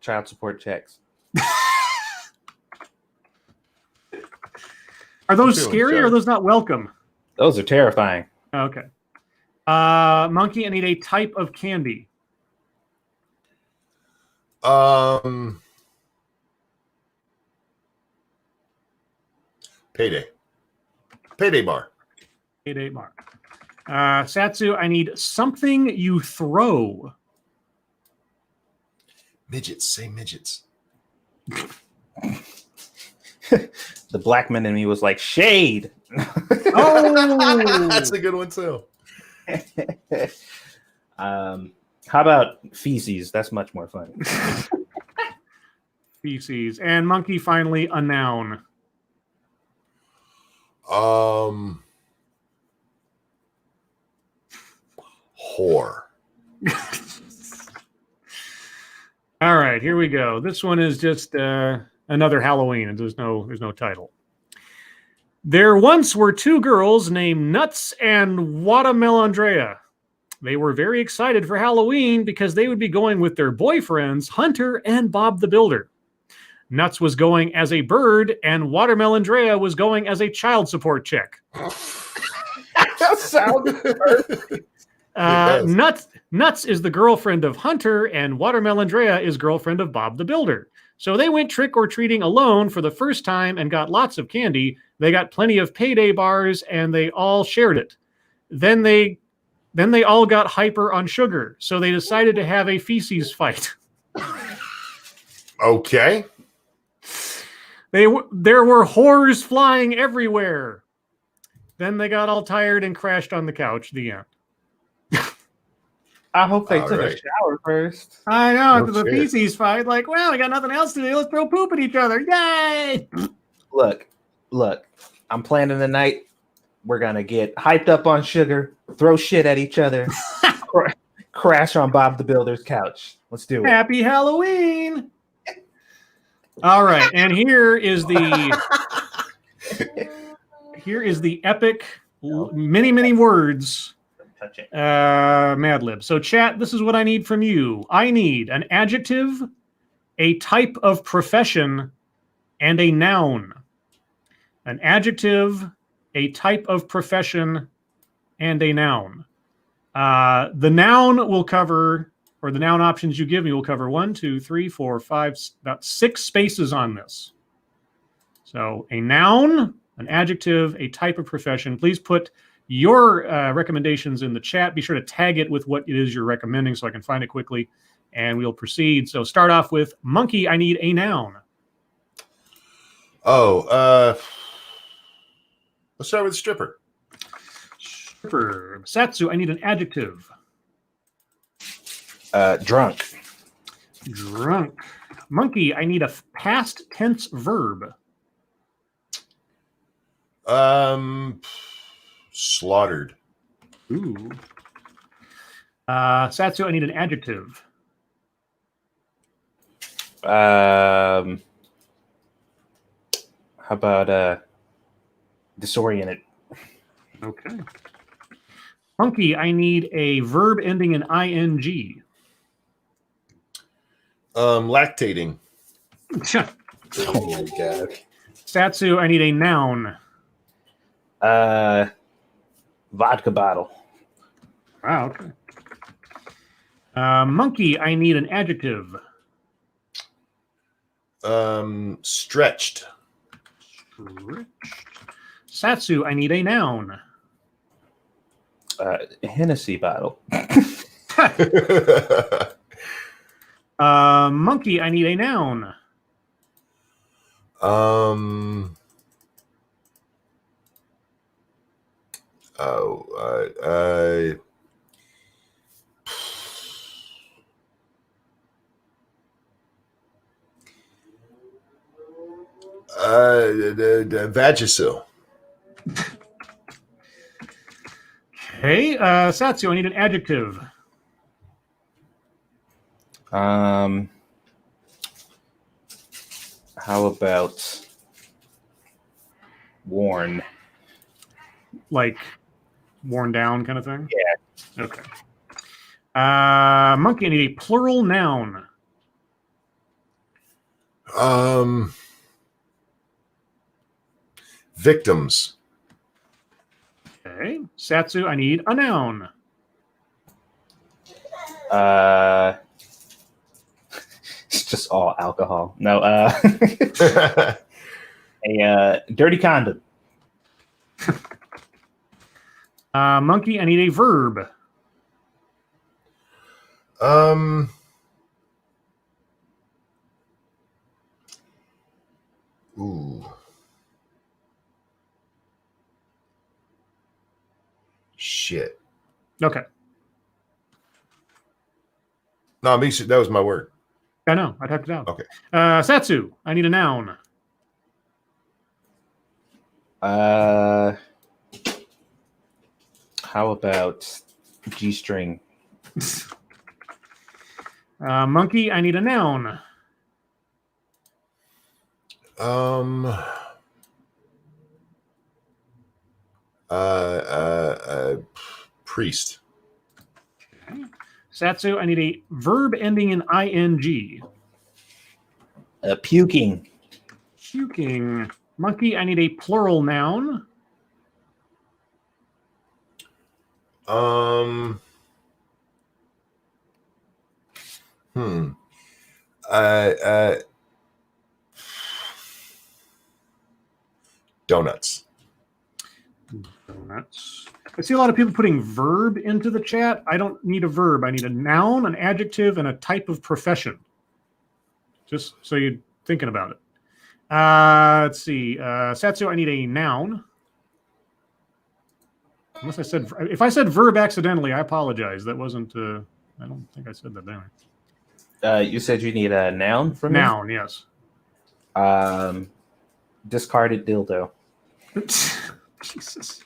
Child support checks. Are those Feeling scary or shy. are those not welcome? Those are terrifying. Okay. Monkey, I need a type of candy. Payday bar. 8 mark. Satsu, I need something you throw. Midgets. Say midgets. The black man in me was like, shade. Oh! That's a good one too. How about feces? That's much more fun. Feces. And Monkey, finally, a noun. Whore. All right, here we go. This one is just another Halloween, and there's no title. There once were two girls named Nuts and Watermelondrea. They were very excited for Halloween because they would be going with their boyfriends, Hunter and Bob the Builder. Nuts was going as a bird, and Watermelondrea was going as a child support check. That sounds perfect. Nuts is the girlfriend of Hunter, and Watermelondrea is girlfriend of Bob the Builder. So they went trick-or-treating alone for the first time and got lots of candy. They got plenty of payday bars, and they all shared it. Then they all got hyper on sugar, so they decided to have a feces fight. Okay. There were whores flying everywhere. Then they got all tired and crashed on the couch. The end. I hope they All took right. a shower first. I know, after No the shit. feces fight, like, well, we got nothing else to do. Let's throw poop at each other. Yay! Look, I'm planning the night. We're going to get hyped up on sugar, throw shit at each other, crash on Bob the Builder's couch. Let's do it. Happy Halloween! All right, and here is the epic, many words Touch it. Mad Lib. So, chat, this is what I need from you. I need an adjective, a type of profession, and a noun. An adjective, a type of profession, and a noun. The noun will cover, or the noun options you give me will cover 1, 2, 3, 4, 5, about 6 spaces on this. So a noun, an adjective, a type of profession. Please put your recommendations in the chat. Be sure to tag it with what it is you're recommending so I can find it quickly, and we'll proceed. So start off with Monkey, I need a noun. Let's start with stripper. Stripper. Satsu, I need an adjective. Drunk. Drunk. Monkey, I need a past tense verb. Slaughtered. Ooh. Satsu, I need an adjective. How about disoriented? Okay. Monkey, I need a verb ending in ing. Lactating. Oh my god. Satsu, I need a noun. Vodka bottle. Wow, okay. Monkey, I need an adjective. Stretched. Satsu, I need a noun. Hennessy bottle. Monkey, I need a noun. Vagisil. Okay, Satsu, I need an adjective. How about worn? Like worn down kind of thing? Yeah. Okay. Monkey, I need a plural noun. Victims. Okay. Satsu, I need a noun. It's just all alcohol. No, a dirty condom. Monkey, I need a verb. Ooh. Shit. Okay. No, that was my word. I know. I typed it out. Okay. Satsu, I need a noun. How about G-string? Monkey, I need a noun. Priest. Okay. Satsu, I need a verb ending in ing. Puking. Puking. Monkey, I need a plural noun. Donuts. Donuts. I see a lot of people putting verb into the chat. I don't need a verb. I need a noun, an adjective, and a type of profession. Just so you're thinking about it. Let's see. Satsu, I need a noun. Unless I said, if I said verb accidentally, I apologize. That wasn't, I don't think I said that anyway. You said you need a noun for me? Noun, yes. Discarded dildo. Jesus.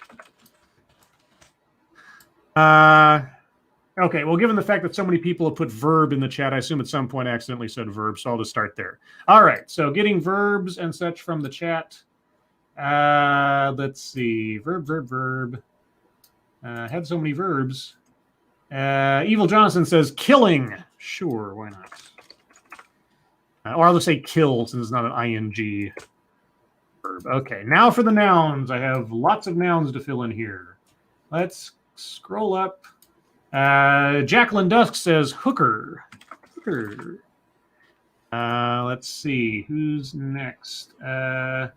Okay, well, given the fact that so many people have put verb in the chat, I assume at some point I accidentally said verb, so I'll just start there. All right, so getting verbs and such from the chat. Let's see. Verb. Had so many verbs. Evil Johnson says killing. Sure, why not? Or I'll just say kill since it's not an ing verb. Okay, now for the nouns. I have lots of nouns to fill in here. Let's scroll up. Jacqueline Dusk says hooker. Let's see. Who's next? Tack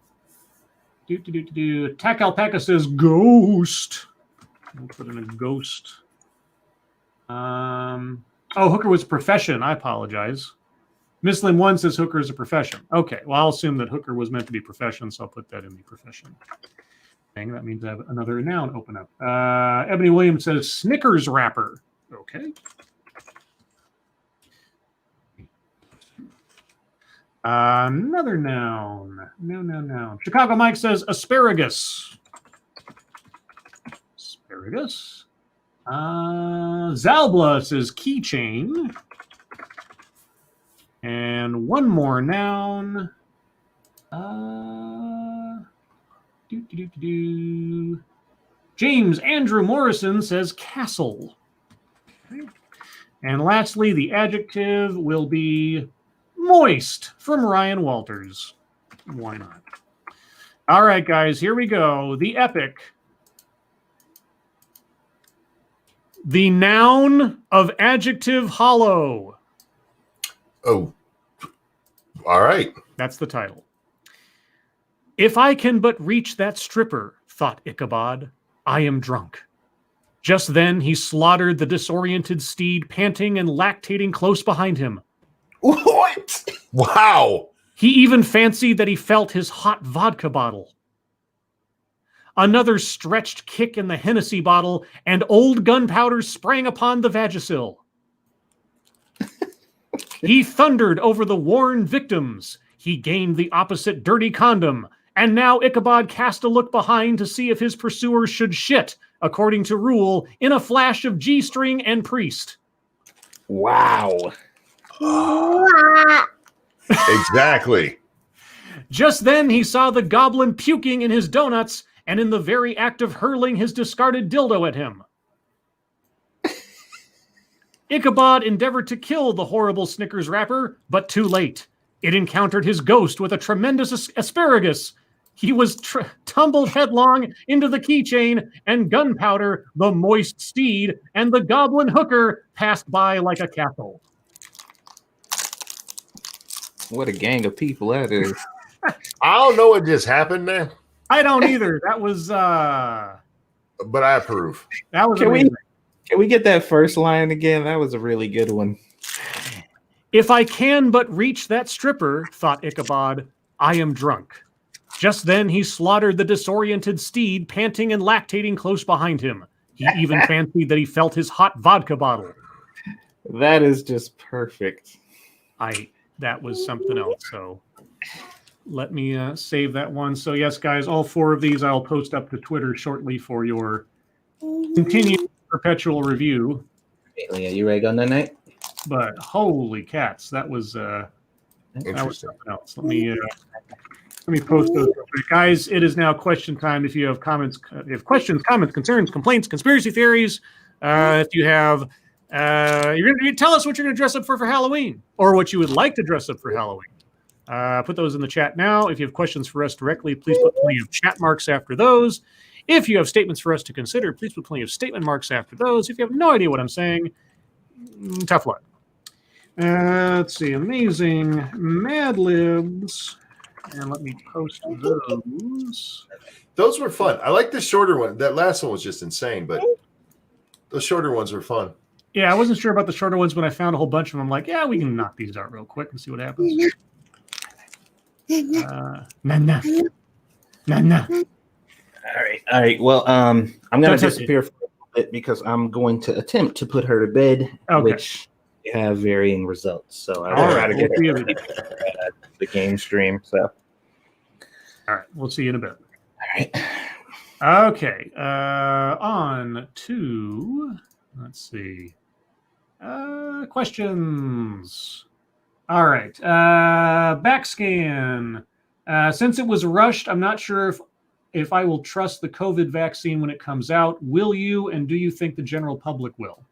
Alpaca says ghost. We'll put in a ghost. Hooker was profession. I apologize. Miss Lim 1 says hooker is a profession. Okay, well, I'll assume that hooker was meant to be profession, so I'll put that in the profession thing. That means I have another noun open up. Ebony Williams says Snickers wrapper. Okay. Another noun. No. Chicago Mike says asparagus. Zalbla says keychain. And one more noun. James Andrew Morrison says castle. Okay. And lastly, the adjective will be moist from Ryan Walters. Why not? All right, guys, here we go. The epic. The noun of adjective hollow. Oh, all right. That's the title. If I can but reach that stripper, thought Ichabod, I am drunk. Just then he slaughtered the disoriented steed, panting and lactating close behind him. What? Wow. He even fancied that he felt his hot vodka bottle. Another stretched kick in the Hennessy bottle, and old gunpowder sprang upon the Vagisil. He thundered over the worn victims. He gained the opposite dirty condom, and now Ichabod cast a look behind to see if his pursuer should shit, according to rule, in a flash of G-string and priest. Wow. Exactly. Just then he saw the goblin puking in his donuts and in the very act of hurling his discarded dildo at him. Ichabod endeavored to kill the horrible Snickers wrapper, but too late. It encountered his ghost with a tremendous asparagus. He was tumbled headlong into the keychain, and gunpowder, the moist steed, and the goblin hooker passed by like a castle. What a gang of people that is. I don't know what just happened there, I don't either. That was but I approve. amazing. Can we get that first line again? That was a really good one. If I can but reach that stripper, thought Ichabod, I am drunk. Just then he slaughtered the disoriented steed, panting and lactating close behind him. He even fancied that he felt his hot vodka bottle. That is just perfect. That was something else. So let me save that one. So yes, guys, all four of these I'll post up to Twitter shortly for your continued perpetual review. Leah, you ready to go on that night? But holy cats, that was something else. Let me post those real quick. Guys, it is now question time. If you have comments, questions, comments, concerns, complaints, conspiracy theories, if you have, you're going to tell us what you're going to dress up for Halloween, or what you would like to dress up for Halloween. Put those in the chat now. If you have questions for us directly, please put plenty of chat marks after those. If you have statements for us to consider, please put plenty of statement marks after those. If you have no idea what I'm saying, tough luck. Let's see. Amazing Mad Libs. And let me post those. Those were fun. I like the shorter one. That last one was just insane, but those shorter ones were fun. Yeah, I wasn't sure about the shorter ones when I found a whole bunch of them. I'm like, yeah, we can knock these out real quick and see what happens. Nah. All right. Well, I'm going to disappear for a little bit because I'm going to attempt to put her to bed, which have varying results. So I'll try to get her the game stream. So, all right, we'll see you in a bit. All right. Okay. On to, let's see. Questions. All right. Backscan. Since it was rushed, I'm not sure if I will trust the COVID vaccine when it comes out. Will you, and do you think the general public will?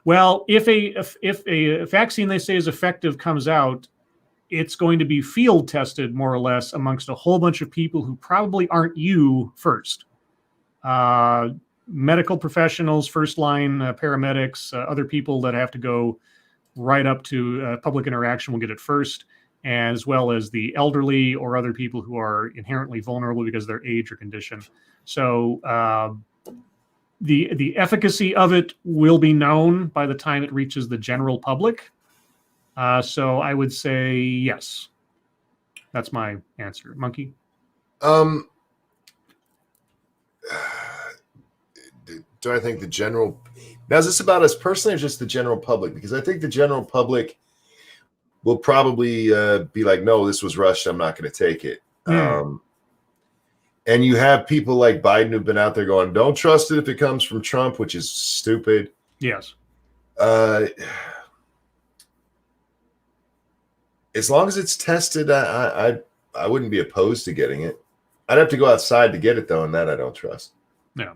Well, if a vaccine they say is effective comes out, it's going to be field tested more or less amongst a whole bunch of people who probably aren't you first. Medical professionals, first line paramedics, other people that have to go right up to public interaction will get it first, as well as the elderly or other people who are inherently vulnerable because of their age or condition. So the efficacy of it will be known by the time it reaches the general public. So I would say yes. That's my answer. Monkey? Do I think the general... Now, is this about us personally or just the general public? Because I think the general public will probably be like, no, this was rushed. I'm not going to take it. And you have people like Biden who've been out there going, don't trust it if it comes from Trump, which is stupid. Yes. As long as it's tested, I wouldn't be opposed to getting it. I'd have to go outside to get it, though, and that I don't trust. No.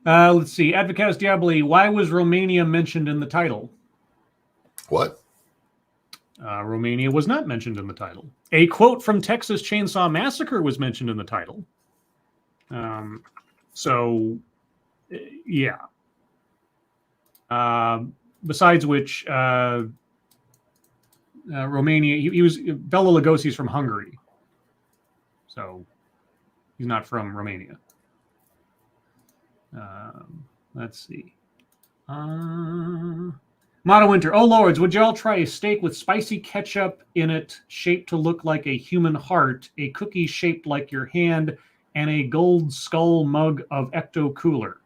Let's see. Advocatus Diaboli, why was Romania mentioned in the title? What? Romania was not mentioned in the title. A quote from Texas Chainsaw Massacre was mentioned in the title. Yeah. Besides which, Romania, he was Bela Lugosi's from Hungary, so he's not from Romania. Let's see. Mono Winter. Oh, lords, would y'all try a steak with spicy ketchup in it, shaped to look like a human heart, a cookie shaped like your hand, and a gold skull mug of Ecto Cooler?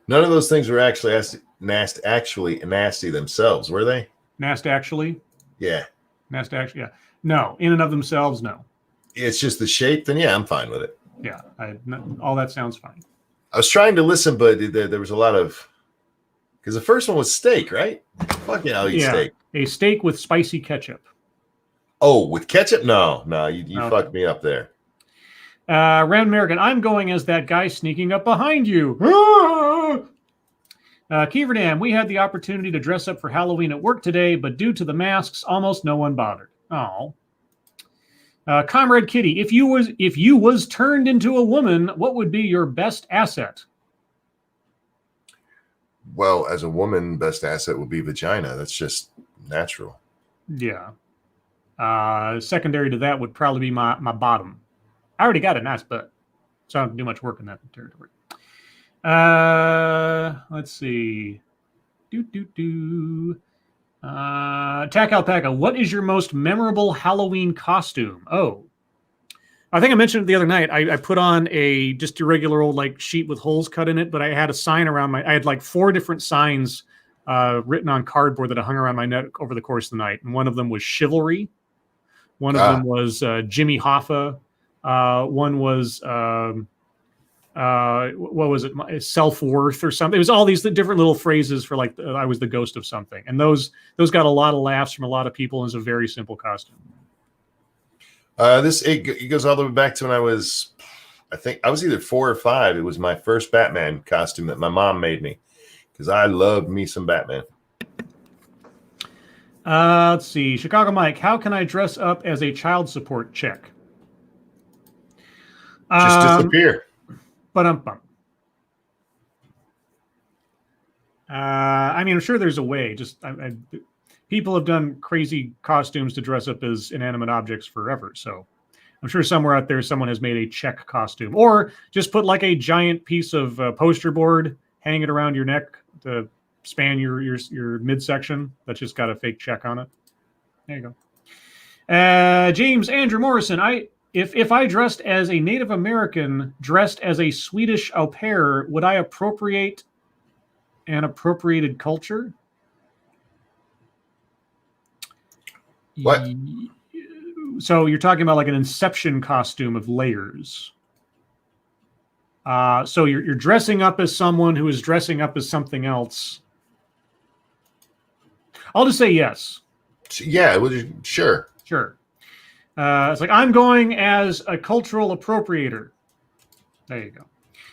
None of those things were actually nasty themselves, were they? Nasty, actually? Yeah. Nasty, actually, yeah. No, in and of themselves, no. It's just the shape, then yeah, I'm fine with it. Yeah, all that sounds fine. I was trying to listen, but there was a lot of... Because the first one was steak, right? Fuck yeah, I'll eat steak. A steak with spicy ketchup. Oh, with ketchup? No, you Okay. fucked me up there. Rand American, I'm going as that guy sneaking up behind you. Keeverdam, we had the opportunity to dress up for Halloween at work today, but due to the masks, almost no one bothered. Oh. Comrade Kitty, if you was turned into a woman, what would be your best asset? Well, as a woman, best asset would be vagina. That's just natural. Yeah. Secondary to that would probably be my bottom. I already got a nice butt, so I don't do much work in that territory. Let's see. Tack Alpaca, what is your most memorable Halloween costume? Oh, I think I mentioned it the other night. I put on just a regular old like sheet with holes cut in it, but I had a sign around I had like 4 different signs written on cardboard that I hung around my neck over the course of the night. And one of them was chivalry. One of them was Jimmy Hoffa. One was what was it? Self-worth or something. It was all these different little phrases for like I was the ghost of something, and those got a lot of laughs from a lot of people. And it's a very simple costume. It goes all the way back to when I think I was either 4 or 5. It was my first Batman costume that my mom made me because I loved me some Batman. Let's see. Chicago Mike, how can I dress up as a child support check? Just disappear. I mean, I'm sure there's a way. Just people have done crazy costumes to dress up as inanimate objects forever. So I'm sure somewhere out there, someone has made a check costume, or just put like a giant piece of poster board, hang it around your neck to span your midsection. That's just got a fake check on it. There you go. James Andrew Morrison, If I dressed as a Native American dressed as a Swedish au pair, would I appropriate an appropriated culture? What? So you're talking about like an Inception costume of layers. So you're dressing up as someone who is dressing up as something else. I'll just say yes. Yeah, sure. Sure. It's like, I'm going as a cultural appropriator. There you go.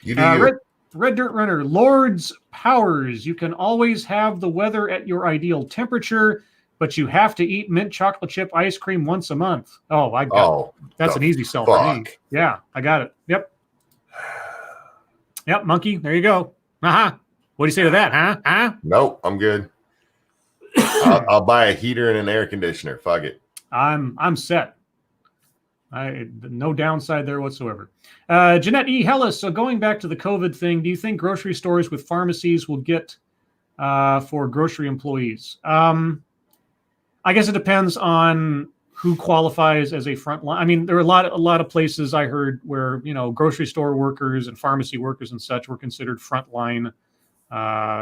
You do you. Red Dirt Runner, Lord's powers. You can always have the weather at your ideal temperature, but you have to eat mint chocolate chip ice cream once a month. Oh, I got it. That's an easy sell for me. Yeah, I got it. Yep, monkey. There you go. What do you say to that, huh? Nope, I'm good. I'll buy a heater and an air conditioner. Fuck it. I'm set. No downside there whatsoever. Jeanette E. Hellis, so going back to the COVID thing, do you think grocery stores with pharmacies will get for grocery employees? I guess it depends on who qualifies as a frontline. I mean, there are a lot of places I heard where, grocery store workers and pharmacy workers and such were considered frontline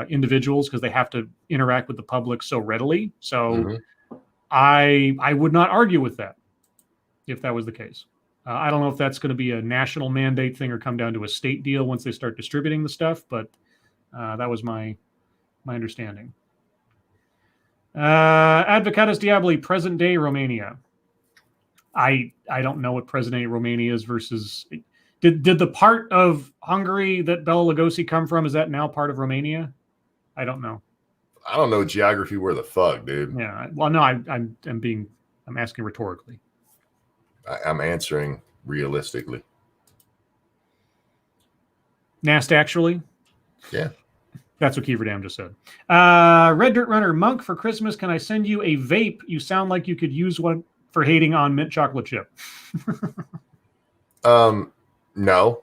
individuals because they have to interact with the public so readily. So I would not argue with that if that was the case. I don't know if that's going to be a national mandate thing or come down to a state deal once they start distributing the stuff, but that was my understanding. Advocatus Diaboli, present day Romania. I don't know what present day Romania is versus. Did the part of Hungary that Bela Lugosi come from, is that now part of Romania? I don't know. I don't know geography where the fuck, dude. Yeah. Well, no, I'm asking rhetorically. I'm answering realistically. Nast actually. Yeah. That's what Kiefer Dam just said. Red Dirt Runner, Monk, for Christmas, can I send you a vape? You sound like you could use one for hating on mint chocolate chip. No.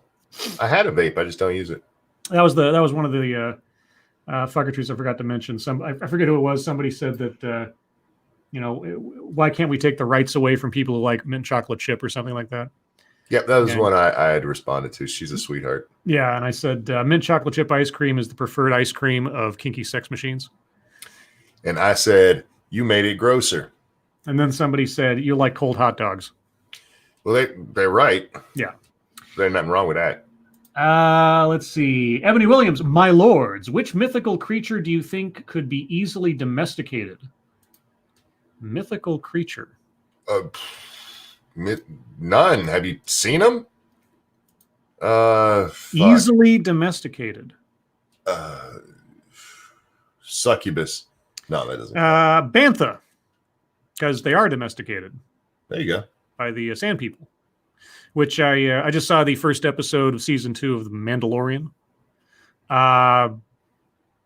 I had a vape. I just don't use it. That was one of the fuckatries I forgot to mention. I forget who it was. Somebody said that why can't we take the rights away from people who like mint chocolate chip or something like that? Yep, that was one I had responded to. She's a sweetheart. Yeah, and I said mint chocolate chip ice cream is the preferred ice cream of kinky sex machines. And I said, you made it grosser. And then somebody said, you like cold hot dogs. Well, they're right. Yeah. There's nothing wrong with that. Let's see. Ebony Williams, my lords, which mythical creature do you think could be easily domesticated? Mythical creature. None. Have you seen them? Easily domesticated. Succubus. No, that doesn't. Bantha, because they are domesticated. There you go. By the Sand People, which I just saw the first episode of season 2 of The Mandalorian.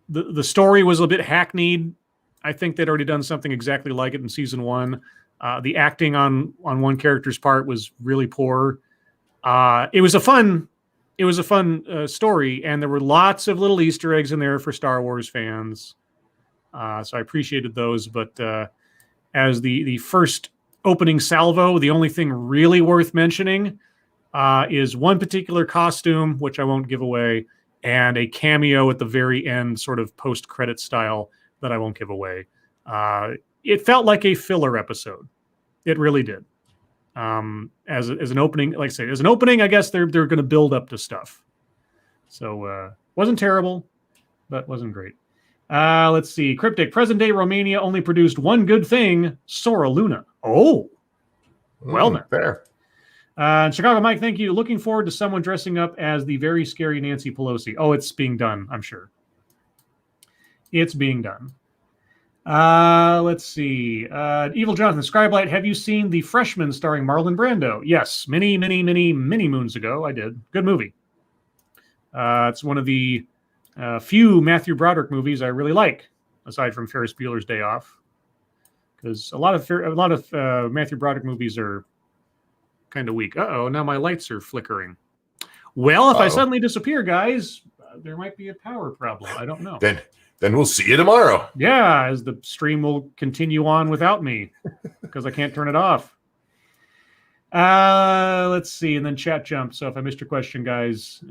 The story was a bit hackneyed. I think they'd already done something exactly like it in season 1. The acting on one character's part was really poor. It was a fun story, and there were lots of little Easter eggs in there for Star Wars fans. So I appreciated those. But as the first opening salvo, the only thing really worth mentioning is one particular costume, which I won't give away, and a cameo at the very end, sort of post-credit style, that I won't give away. It felt like a filler episode. It really did. As an opening, like I say, as an opening, I guess they're going to build up to stuff. So wasn't terrible, but wasn't great. Let's see. Cryptic. Present-day Romania only produced one good thing, Sora Luna. Oh, well then. Fair. Chicago Mike, thank you. Looking forward to someone dressing up as the very scary Nancy Pelosi. Oh, it's being done, I'm sure. It's being done. Let's see. Evil Jonathan, Scribe, have you seen The Freshman starring Marlon Brando? Yes, many moons ago I did. Good movie. It's one of the few Matthew Broderick movies I really like, aside from Ferris Bueller's Day Off. Because a lot of Matthew Broderick movies are kind of weak. Uh-oh, now my lights are flickering. Well, if I suddenly disappear, guys, there might be a power problem. I don't know. Then we'll see you tomorrow. Yeah, as the stream will continue on without me because I can't turn it off. Let's see, and then chat jump. So if I missed your question, guys,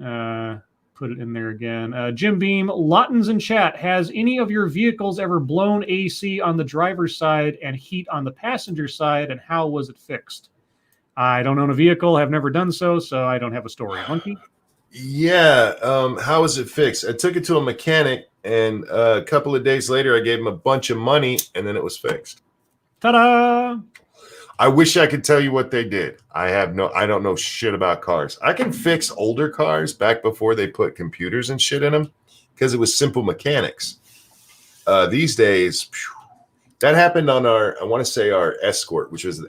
put it in there again. Jim Beam, Lawton's in chat. Has any of your vehicles ever blown AC on the driver's side and heat on the passenger side, and how was it fixed? I don't own a vehicle, have never done so I don't have a story. Monkey? Yeah. How was it fixed? I took it to a mechanic, and a couple of days later, I gave him a bunch of money, and then it was fixed. Ta-da! I wish I could tell you what they did. I don't know shit about cars. I can fix older cars back before they put computers and shit in them because it was simple mechanics. These days, that happened on our Escort, which was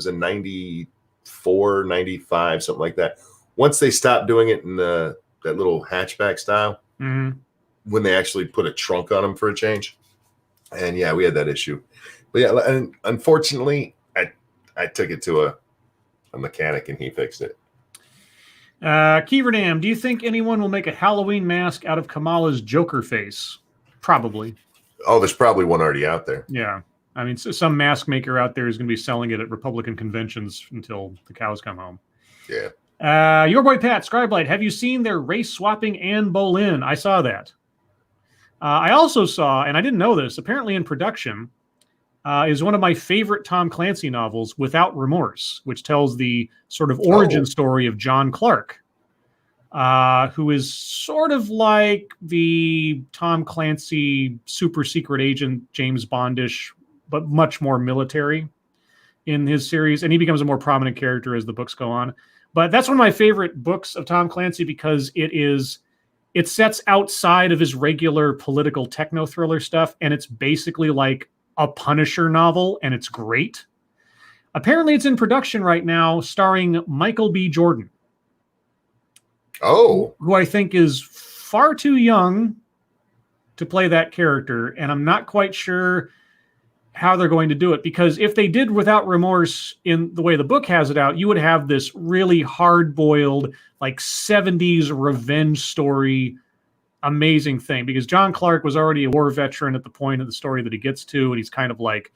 a 94, 95, something like that. Once they stopped doing it in that little hatchback style, when they actually put a trunk on them for a change. And yeah, we had that issue. But yeah, and unfortunately, I took it to a mechanic and he fixed it. Kieverdam, do you think anyone will make a Halloween mask out of Kamala's Joker face? Probably. Oh, there's probably one already out there. Yeah. I mean, some mask maker out there is going to be selling it at Republican conventions until the cows come home. Yeah. Your boy Pat, Scriblight, have you seen their race swapping Anne Boleyn? I saw that. I also saw, and I didn't know this, apparently in production, is one of my favorite Tom Clancy novels, Without Remorse, which tells the sort of origin story of John Clark, who is sort of like the Tom Clancy super secret agent James Bondish, but much more military in his series. And he becomes a more prominent character as the books go on. But that's one of my favorite books of Tom Clancy because it is it sets outside of his regular political techno thriller stuff, and it's basically like a Punisher novel, and it's great. Apparently, it's in production right now, starring Michael B. Jordan. Oh, who I think is far too young to play that character, and I'm not quite sure how they're going to do it, because if they did Without Remorse in the way the book has it out, you would have this really hard-boiled, like 70s revenge story, amazing thing, because John Clark was already a war veteran at the point of the story that he gets to, and he's kind of like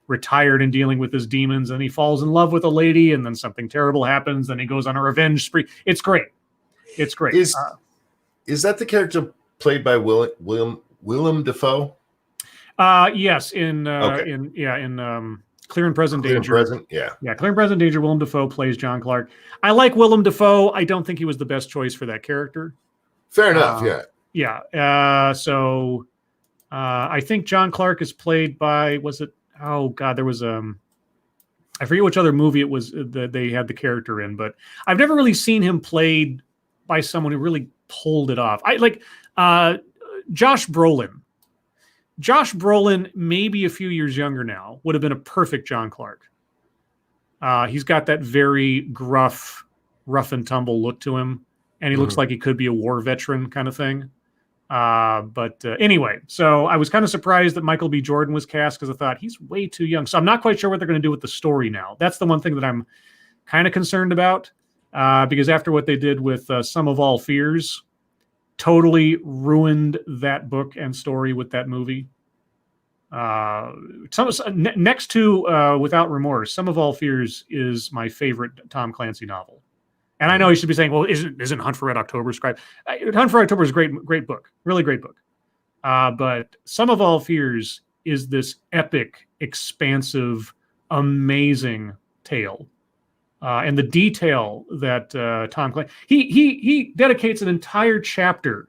retired and dealing with his demons, and he falls in love with a lady, and then something terrible happens, and he goes on a revenge spree. It's great. It's great. Is that the character played by Willem Dafoe? Yes, in Clear and Present Danger. Clear and Present Danger. Willem Dafoe plays John Clark. I like Willem Dafoe. I don't think he was the best choice for that character. Fair enough. So I think John Clark is played by, was it? Oh God, there was I forget which other movie it was that they had the character in, but I've never really seen him played by someone who really pulled it off. I like Josh Brolin. Josh Brolin, maybe a few years younger now, would have been a perfect John Clark. He's got that very gruff, rough and tumble look to him, and he looks like he could be a war veteran kind of thing. Anyway, so I was kind of surprised that Michael B. Jordan was cast, because I thought he's way too young. So I'm not quite sure what they're going to do with the story now. That's the one thing that I'm kind of concerned about, because after what they did with Sum of All Fears, totally ruined that book and story with that movie. Next to Without Remorse, Sum of All Fears is my favorite Tom Clancy novel. And I know you should be saying, well, isn't Hunt for Red October Scribe? Hunt for Red October is a great book, really great book. But Sum of All Fears is this epic, expansive, amazing tale. And the detail that Tom Clancy, he dedicates an entire chapter,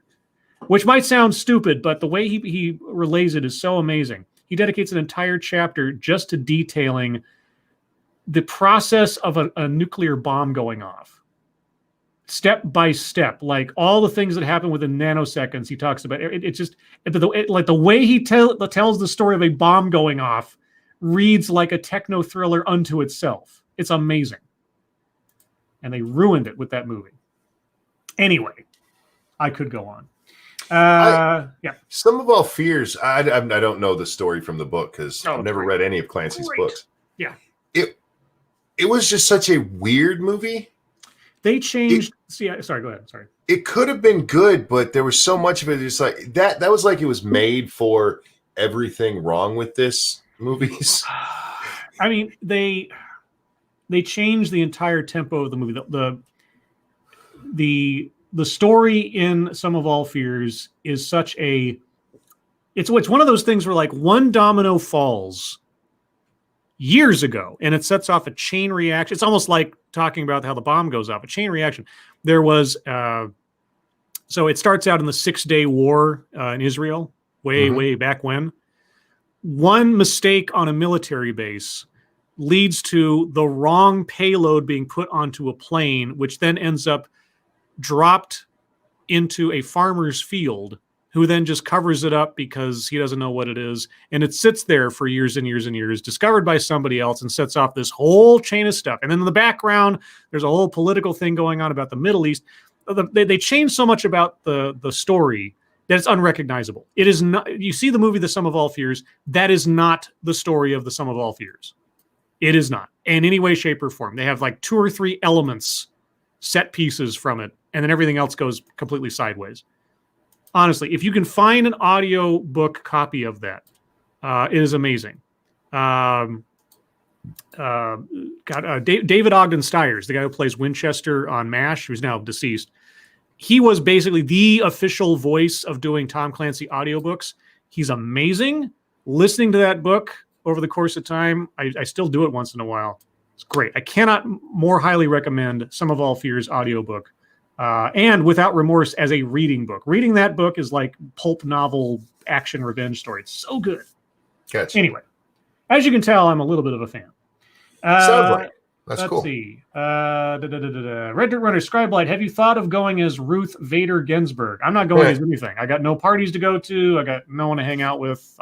which might sound stupid, but the way he relays it is so amazing. He dedicates an entire chapter just to detailing the process of a nuclear bomb going off. Step by step, like all the things that happen within nanoseconds. He talks about it. It's just like the way he tells the story of a bomb going off reads like a techno thriller unto itself. It's amazing, and they ruined it with that movie. Anyway, I could go on. Sum of All Fears. I don't know the story from the book because I've never read any of Clancy's books. Yeah, it was just such a weird movie. They changed. Sorry, go ahead. Sorry. It could have been good, but there was so much of it. Just like that. That was like it was made for everything wrong with this movies. I mean, they changed the entire tempo of the movie. The story in Sum of All Fears is such a. It's one of those things where like one domino falls years ago, and it sets off a chain reaction. It's almost like talking about how the bomb goes off, a chain reaction. There was, so it starts out in the 6-Day War in Israel, way back when. One mistake on a military base leads to the wrong payload being put onto a plane, which then ends up dropped into a farmer's field, who then just covers it up because he doesn't know what it is. And it sits there for years and years and years, discovered by somebody else, and sets off this whole chain of stuff. And then in the background, there's a whole political thing going on about the Middle East. They changed so much about the story that it's unrecognizable. It is not. You see the movie The Sum of All Fears, that is not the story of The Sum of All Fears. It is not in any way, shape, or form. They have like 2 or 3 elements, set pieces from it, and then everything else goes completely sideways. Honestly, if you can find an audio book copy of that, it is amazing. David Ogden Stiers, the guy who plays Winchester on MASH, who's now deceased, he was basically the official voice of doing Tom Clancy audiobooks. He's amazing. Listening to that book over the course of time, I still do it once in a while. It's great. I cannot more highly recommend Sum of All Fears audiobook. And Without Remorse as a reading book. Reading that book is like pulp novel action revenge story. It's so good. Gotcha. Anyway, as you can tell, I'm a little bit of a fan. Sounds like. That's Let's cool. see. Red Dirt Runner, Scribe Light, have you thought of going as Ruth Vader Ginsburg? I'm not going as anything. I got no parties to go to. I got no one to hang out with.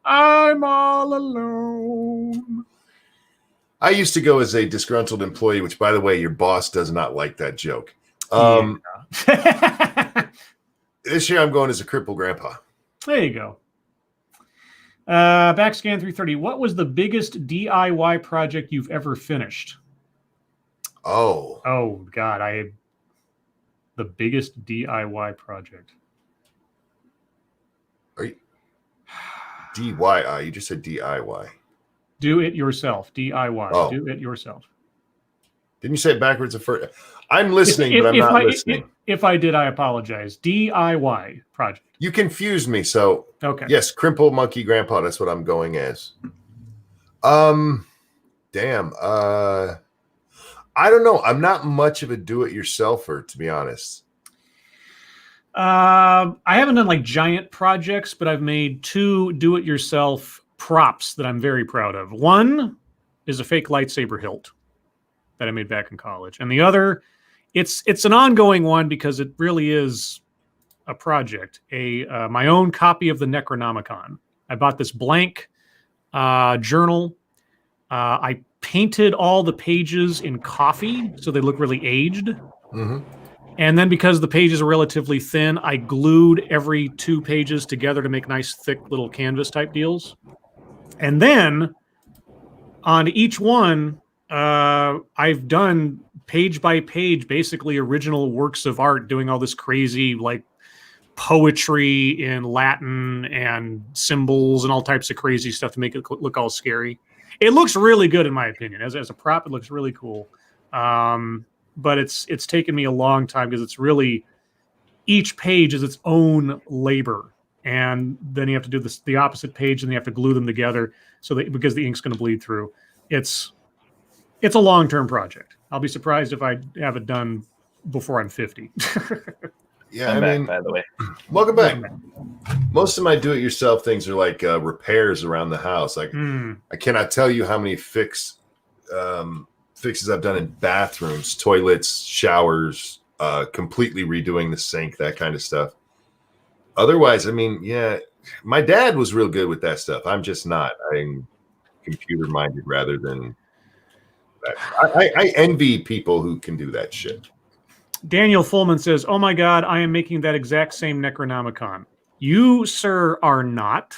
I'm all alone. I used to go as a disgruntled employee, which, by the way, your boss does not like that joke. This year I'm going as a crippled grandpa. There you go. Backscan 330. What was the biggest DIY project you've ever finished? Oh God, the biggest DIY project. Are you DIY? You just said DIY. Do it yourself. DIY. Oh. Do it yourself. Didn't you say it backwards at first? I'm listening, but I'm not listening. If I did, I apologize. DIY project. You confused me. So, okay. Yes, Crimple Monkey Grandpa. That's what I'm going as. Damn. I don't know. I'm not much of a do-it-yourselfer, to be honest. I haven't done like giant projects, but I've made 2 do-it-yourself props that I'm very proud of. One is a fake lightsaber hilt that I made back in college, and the other, it's an ongoing one because it really is a project. My own copy of the Necronomicon. I bought this blank journal. I painted all the pages in coffee so they look really aged. Mm-hmm. And then because the pages are relatively thin, I glued every 2 pages together to make nice, thick little canvas type deals. And then on each one, I've done page by page, basically original works of art, doing all this crazy like poetry in Latin and symbols and all types of crazy stuff to make it look all scary. It looks really good in my opinion. As a prop, it looks really cool. But it's taken me a long time because it's really, each page is its own labor. And then you have to do the opposite page and you have to glue them together because the ink's going to bleed through. It's a long-term project. I'll be surprised if I have it done before I'm 50. Yeah, I'm back, by the way. Welcome back. Most of my do-it-yourself things are like repairs around the house. Like I cannot tell you how many fixes I've done in bathrooms, toilets, showers, completely redoing the sink, that kind of stuff. Otherwise, I mean, yeah, my dad was real good with that stuff. I'm just not. I'm computer-minded rather than that. I envy people who can do that shit. Daniel Fullman says, "Oh my God, I am making that exact same Necronomicon." You, sir, are not.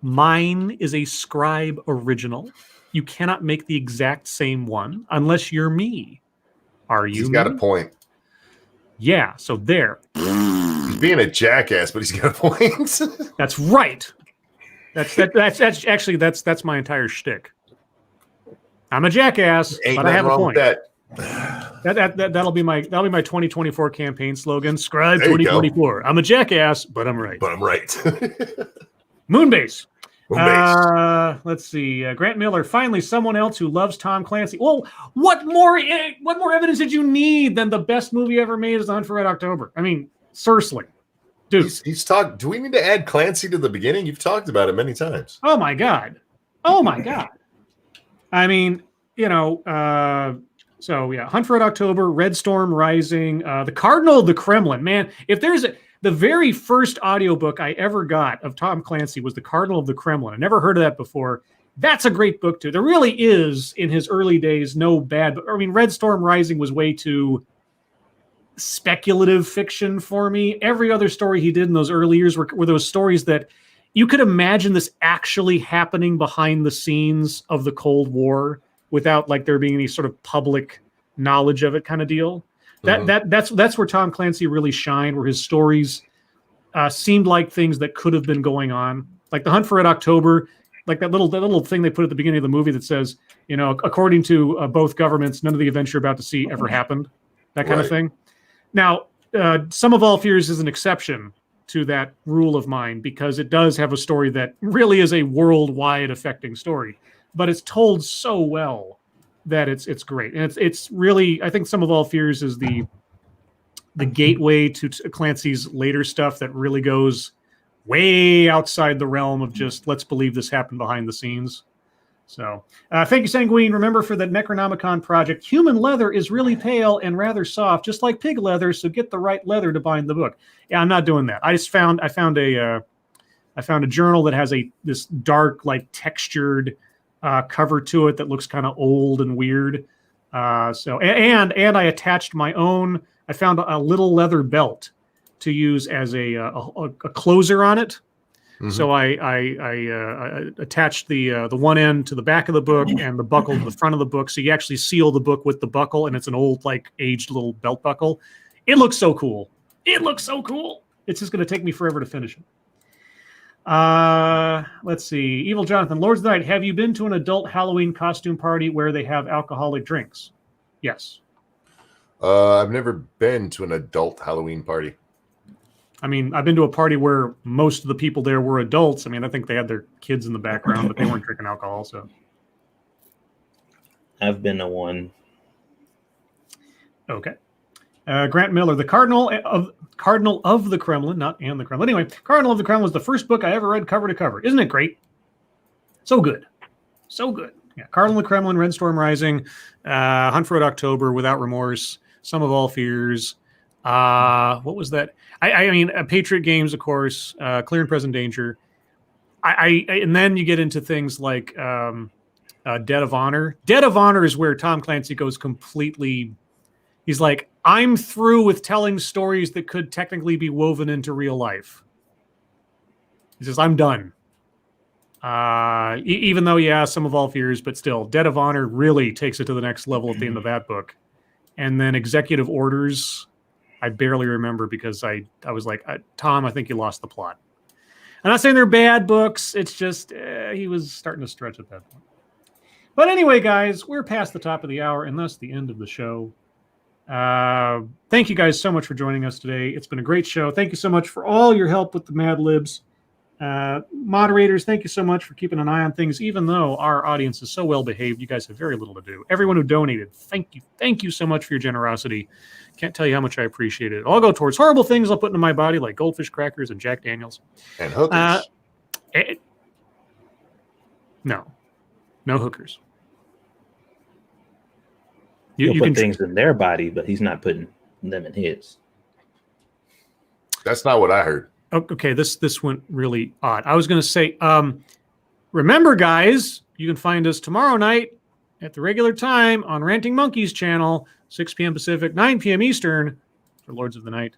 Mine is a Scribe original. You cannot make the exact same one unless you're me. Are you? He's got a point. Yeah, so there. He's being a jackass, but he's got a point. That's right. That's actually that's my entire shtick. I'm a jackass, but I have a point. That'll be my 2024 campaign slogan. Scribe 2024. I'm a jackass, but I'm right. But I'm right. Moonbase. Let's see. Grant Miller. Finally, someone else who loves Tom Clancy. Well, what more evidence did you need than the best movie ever made is The Hunt for Red October? I mean, seriously, dude. He's talked. Do we need to add Clancy to the beginning? You've talked about it many times. Oh my god. I mean, so yeah, Hunt for Red October, Red Storm Rising, The Cardinal of the Kremlin. Man, if there's the very first audiobook I ever got of Tom Clancy was The Cardinal of the Kremlin. I never heard of that before. That's a great book too. There really is, in his early days, no bad book. I mean, Red Storm Rising was way too speculative fiction for me. Every other story he did in those early years were those stories that you could imagine this actually happening behind the scenes of the Cold War without like there being any sort of public knowledge of it kind of deal. That's where Tom Clancy really shined, where his stories seemed like things that could have been going on. Like The Hunt for Red October, like that little thing they put at the beginning of the movie that says, according to both governments, none of the events you're about to see ever happened. That kind of thing. Now, Sum of All Fears is an exception to that rule of mine because it does have a story that really is a worldwide affecting story, but it's told so well that it's great. And it's really, I think Sum of All Fears is the gateway to Clancy's later stuff that really goes way outside the realm of just let's believe this happened behind the scenes. So thank you, Sanguine. Remember, for the Necronomicon project, human leather is really pale and rather soft, just like pig leather. So get the right leather to bind the book. Yeah, I'm not doing that. I found a journal that has this dark, like textured cover to it that looks kind of old and weird. And I attached my own. I found a little leather belt to use as a closer on it. Mm-hmm. So I attached the one end to the back of the book and the buckle to the front of the book. So you actually seal the book with the buckle, and it's an old, like, aged little belt buckle. It looks so cool. It's just going to take me forever to finish it. Let's see. Evil Jonathan, Lords of the Night, have you been to an adult Halloween costume party where they have alcoholic drinks? Yes. I've never been to an adult Halloween party. I mean, I've been to a party where most of the people there were adults. I mean, I think they had their kids in the background, but they weren't drinking alcohol. So, I've been to one. Okay. Grant Miller, the Cardinal of the Kremlin, not and the Kremlin. Anyway, Cardinal of the Kremlin was the first book I ever read cover to cover. Isn't it great? So good. Yeah, Cardinal of the Kremlin, Red Storm Rising, Hunt for Red October, Without Remorse, Sum of All Fears. What was that? I mean, Patriot Games, of course, Clear and Present Danger. And then you get into things like Dead of Honor. Dead of Honor is where Tom Clancy goes completely. He's like, I'm through with telling stories that could technically be woven into real life. He says, I'm done. Even though, yeah, Some of All Fears, but still, Dead of Honor really takes it to the next level at the end of that book. And then Executive Orders, I barely remember because I was like, Tom, I think you lost the plot. I'm not saying they're bad books. It's just he was starting to stretch at that point. But anyway, guys, we're past the top of the hour, and thus the end of the show. Thank you guys so much for joining us today. It's been a great show. Thank you so much for all your help with the Mad Libs. Moderators, thank you so much for keeping an eye on things. Even though our audience is so well behaved, you guys have very little to do. Everyone who donated, thank you so much for your generosity. Can't tell you how much I appreciate it. I'll go towards horrible things I'll put into my body, like goldfish crackers and Jack Daniels and hookers. No hookers. He'll put things in their body, but he's not putting them in his. That's not what I heard. Okay, this went really odd. I was going to say, remember, guys, you can find us tomorrow night at the regular time on Ranting Monkeys channel, 6 p.m. Pacific, 9 p.m. Eastern, for Lords of the Night.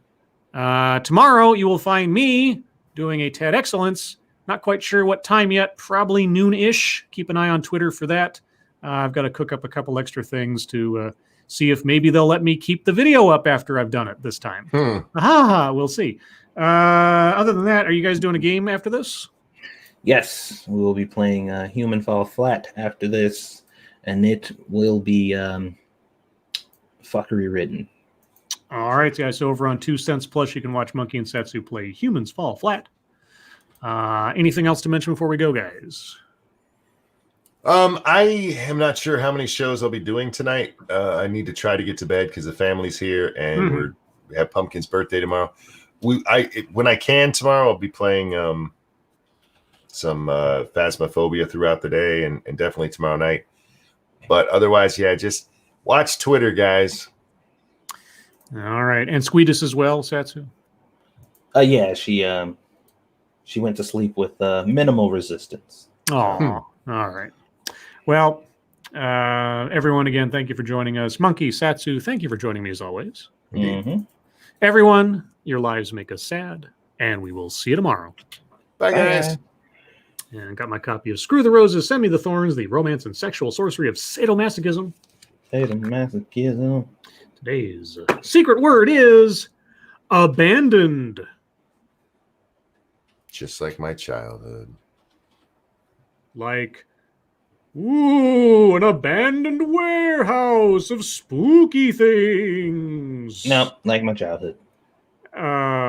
Tomorrow, you will find me doing a TED Excellence. Not quite sure what time yet, probably noon-ish. Keep an eye on Twitter for that. I've got to cook up a couple extra things to see if maybe they'll let me keep the video up after I've done it this time. We'll see. Other than that, are you guys doing a game after this? Yes, we will be playing Human Fall Flat after this, and it will be fuckery ridden. All right, guys. So over on 2 cents plus, you can watch Monkey and Satsu play Humans Fall Flat. Anything else to mention before we go, guys? I am not sure how many shows I'll be doing tonight. I need to try to get to bed because the family's here and we have Pumpkin's birthday tomorrow. When I can tomorrow, I'll be playing some Phasmophobia throughout the day and definitely tomorrow night. But otherwise, yeah, just watch Twitter, guys. All right, and Squeedus as well, Satsu. Yeah, she went to sleep with minimal resistance. Oh, all right. Well, everyone, again, thank you for joining us. Monkey, Satsu, thank you for joining me as always. Mm-hmm. Everyone, your lives make us sad, and we will see you tomorrow. Bye, guys. And got my copy of Screw the Roses, Send Me the Thorns, the romance and sexual sorcery of sadomasochism. Sadomasochism. Today's secret word is abandoned. Just like my childhood. Like, ooh, an abandoned warehouse of spooky things. No, like my childhood.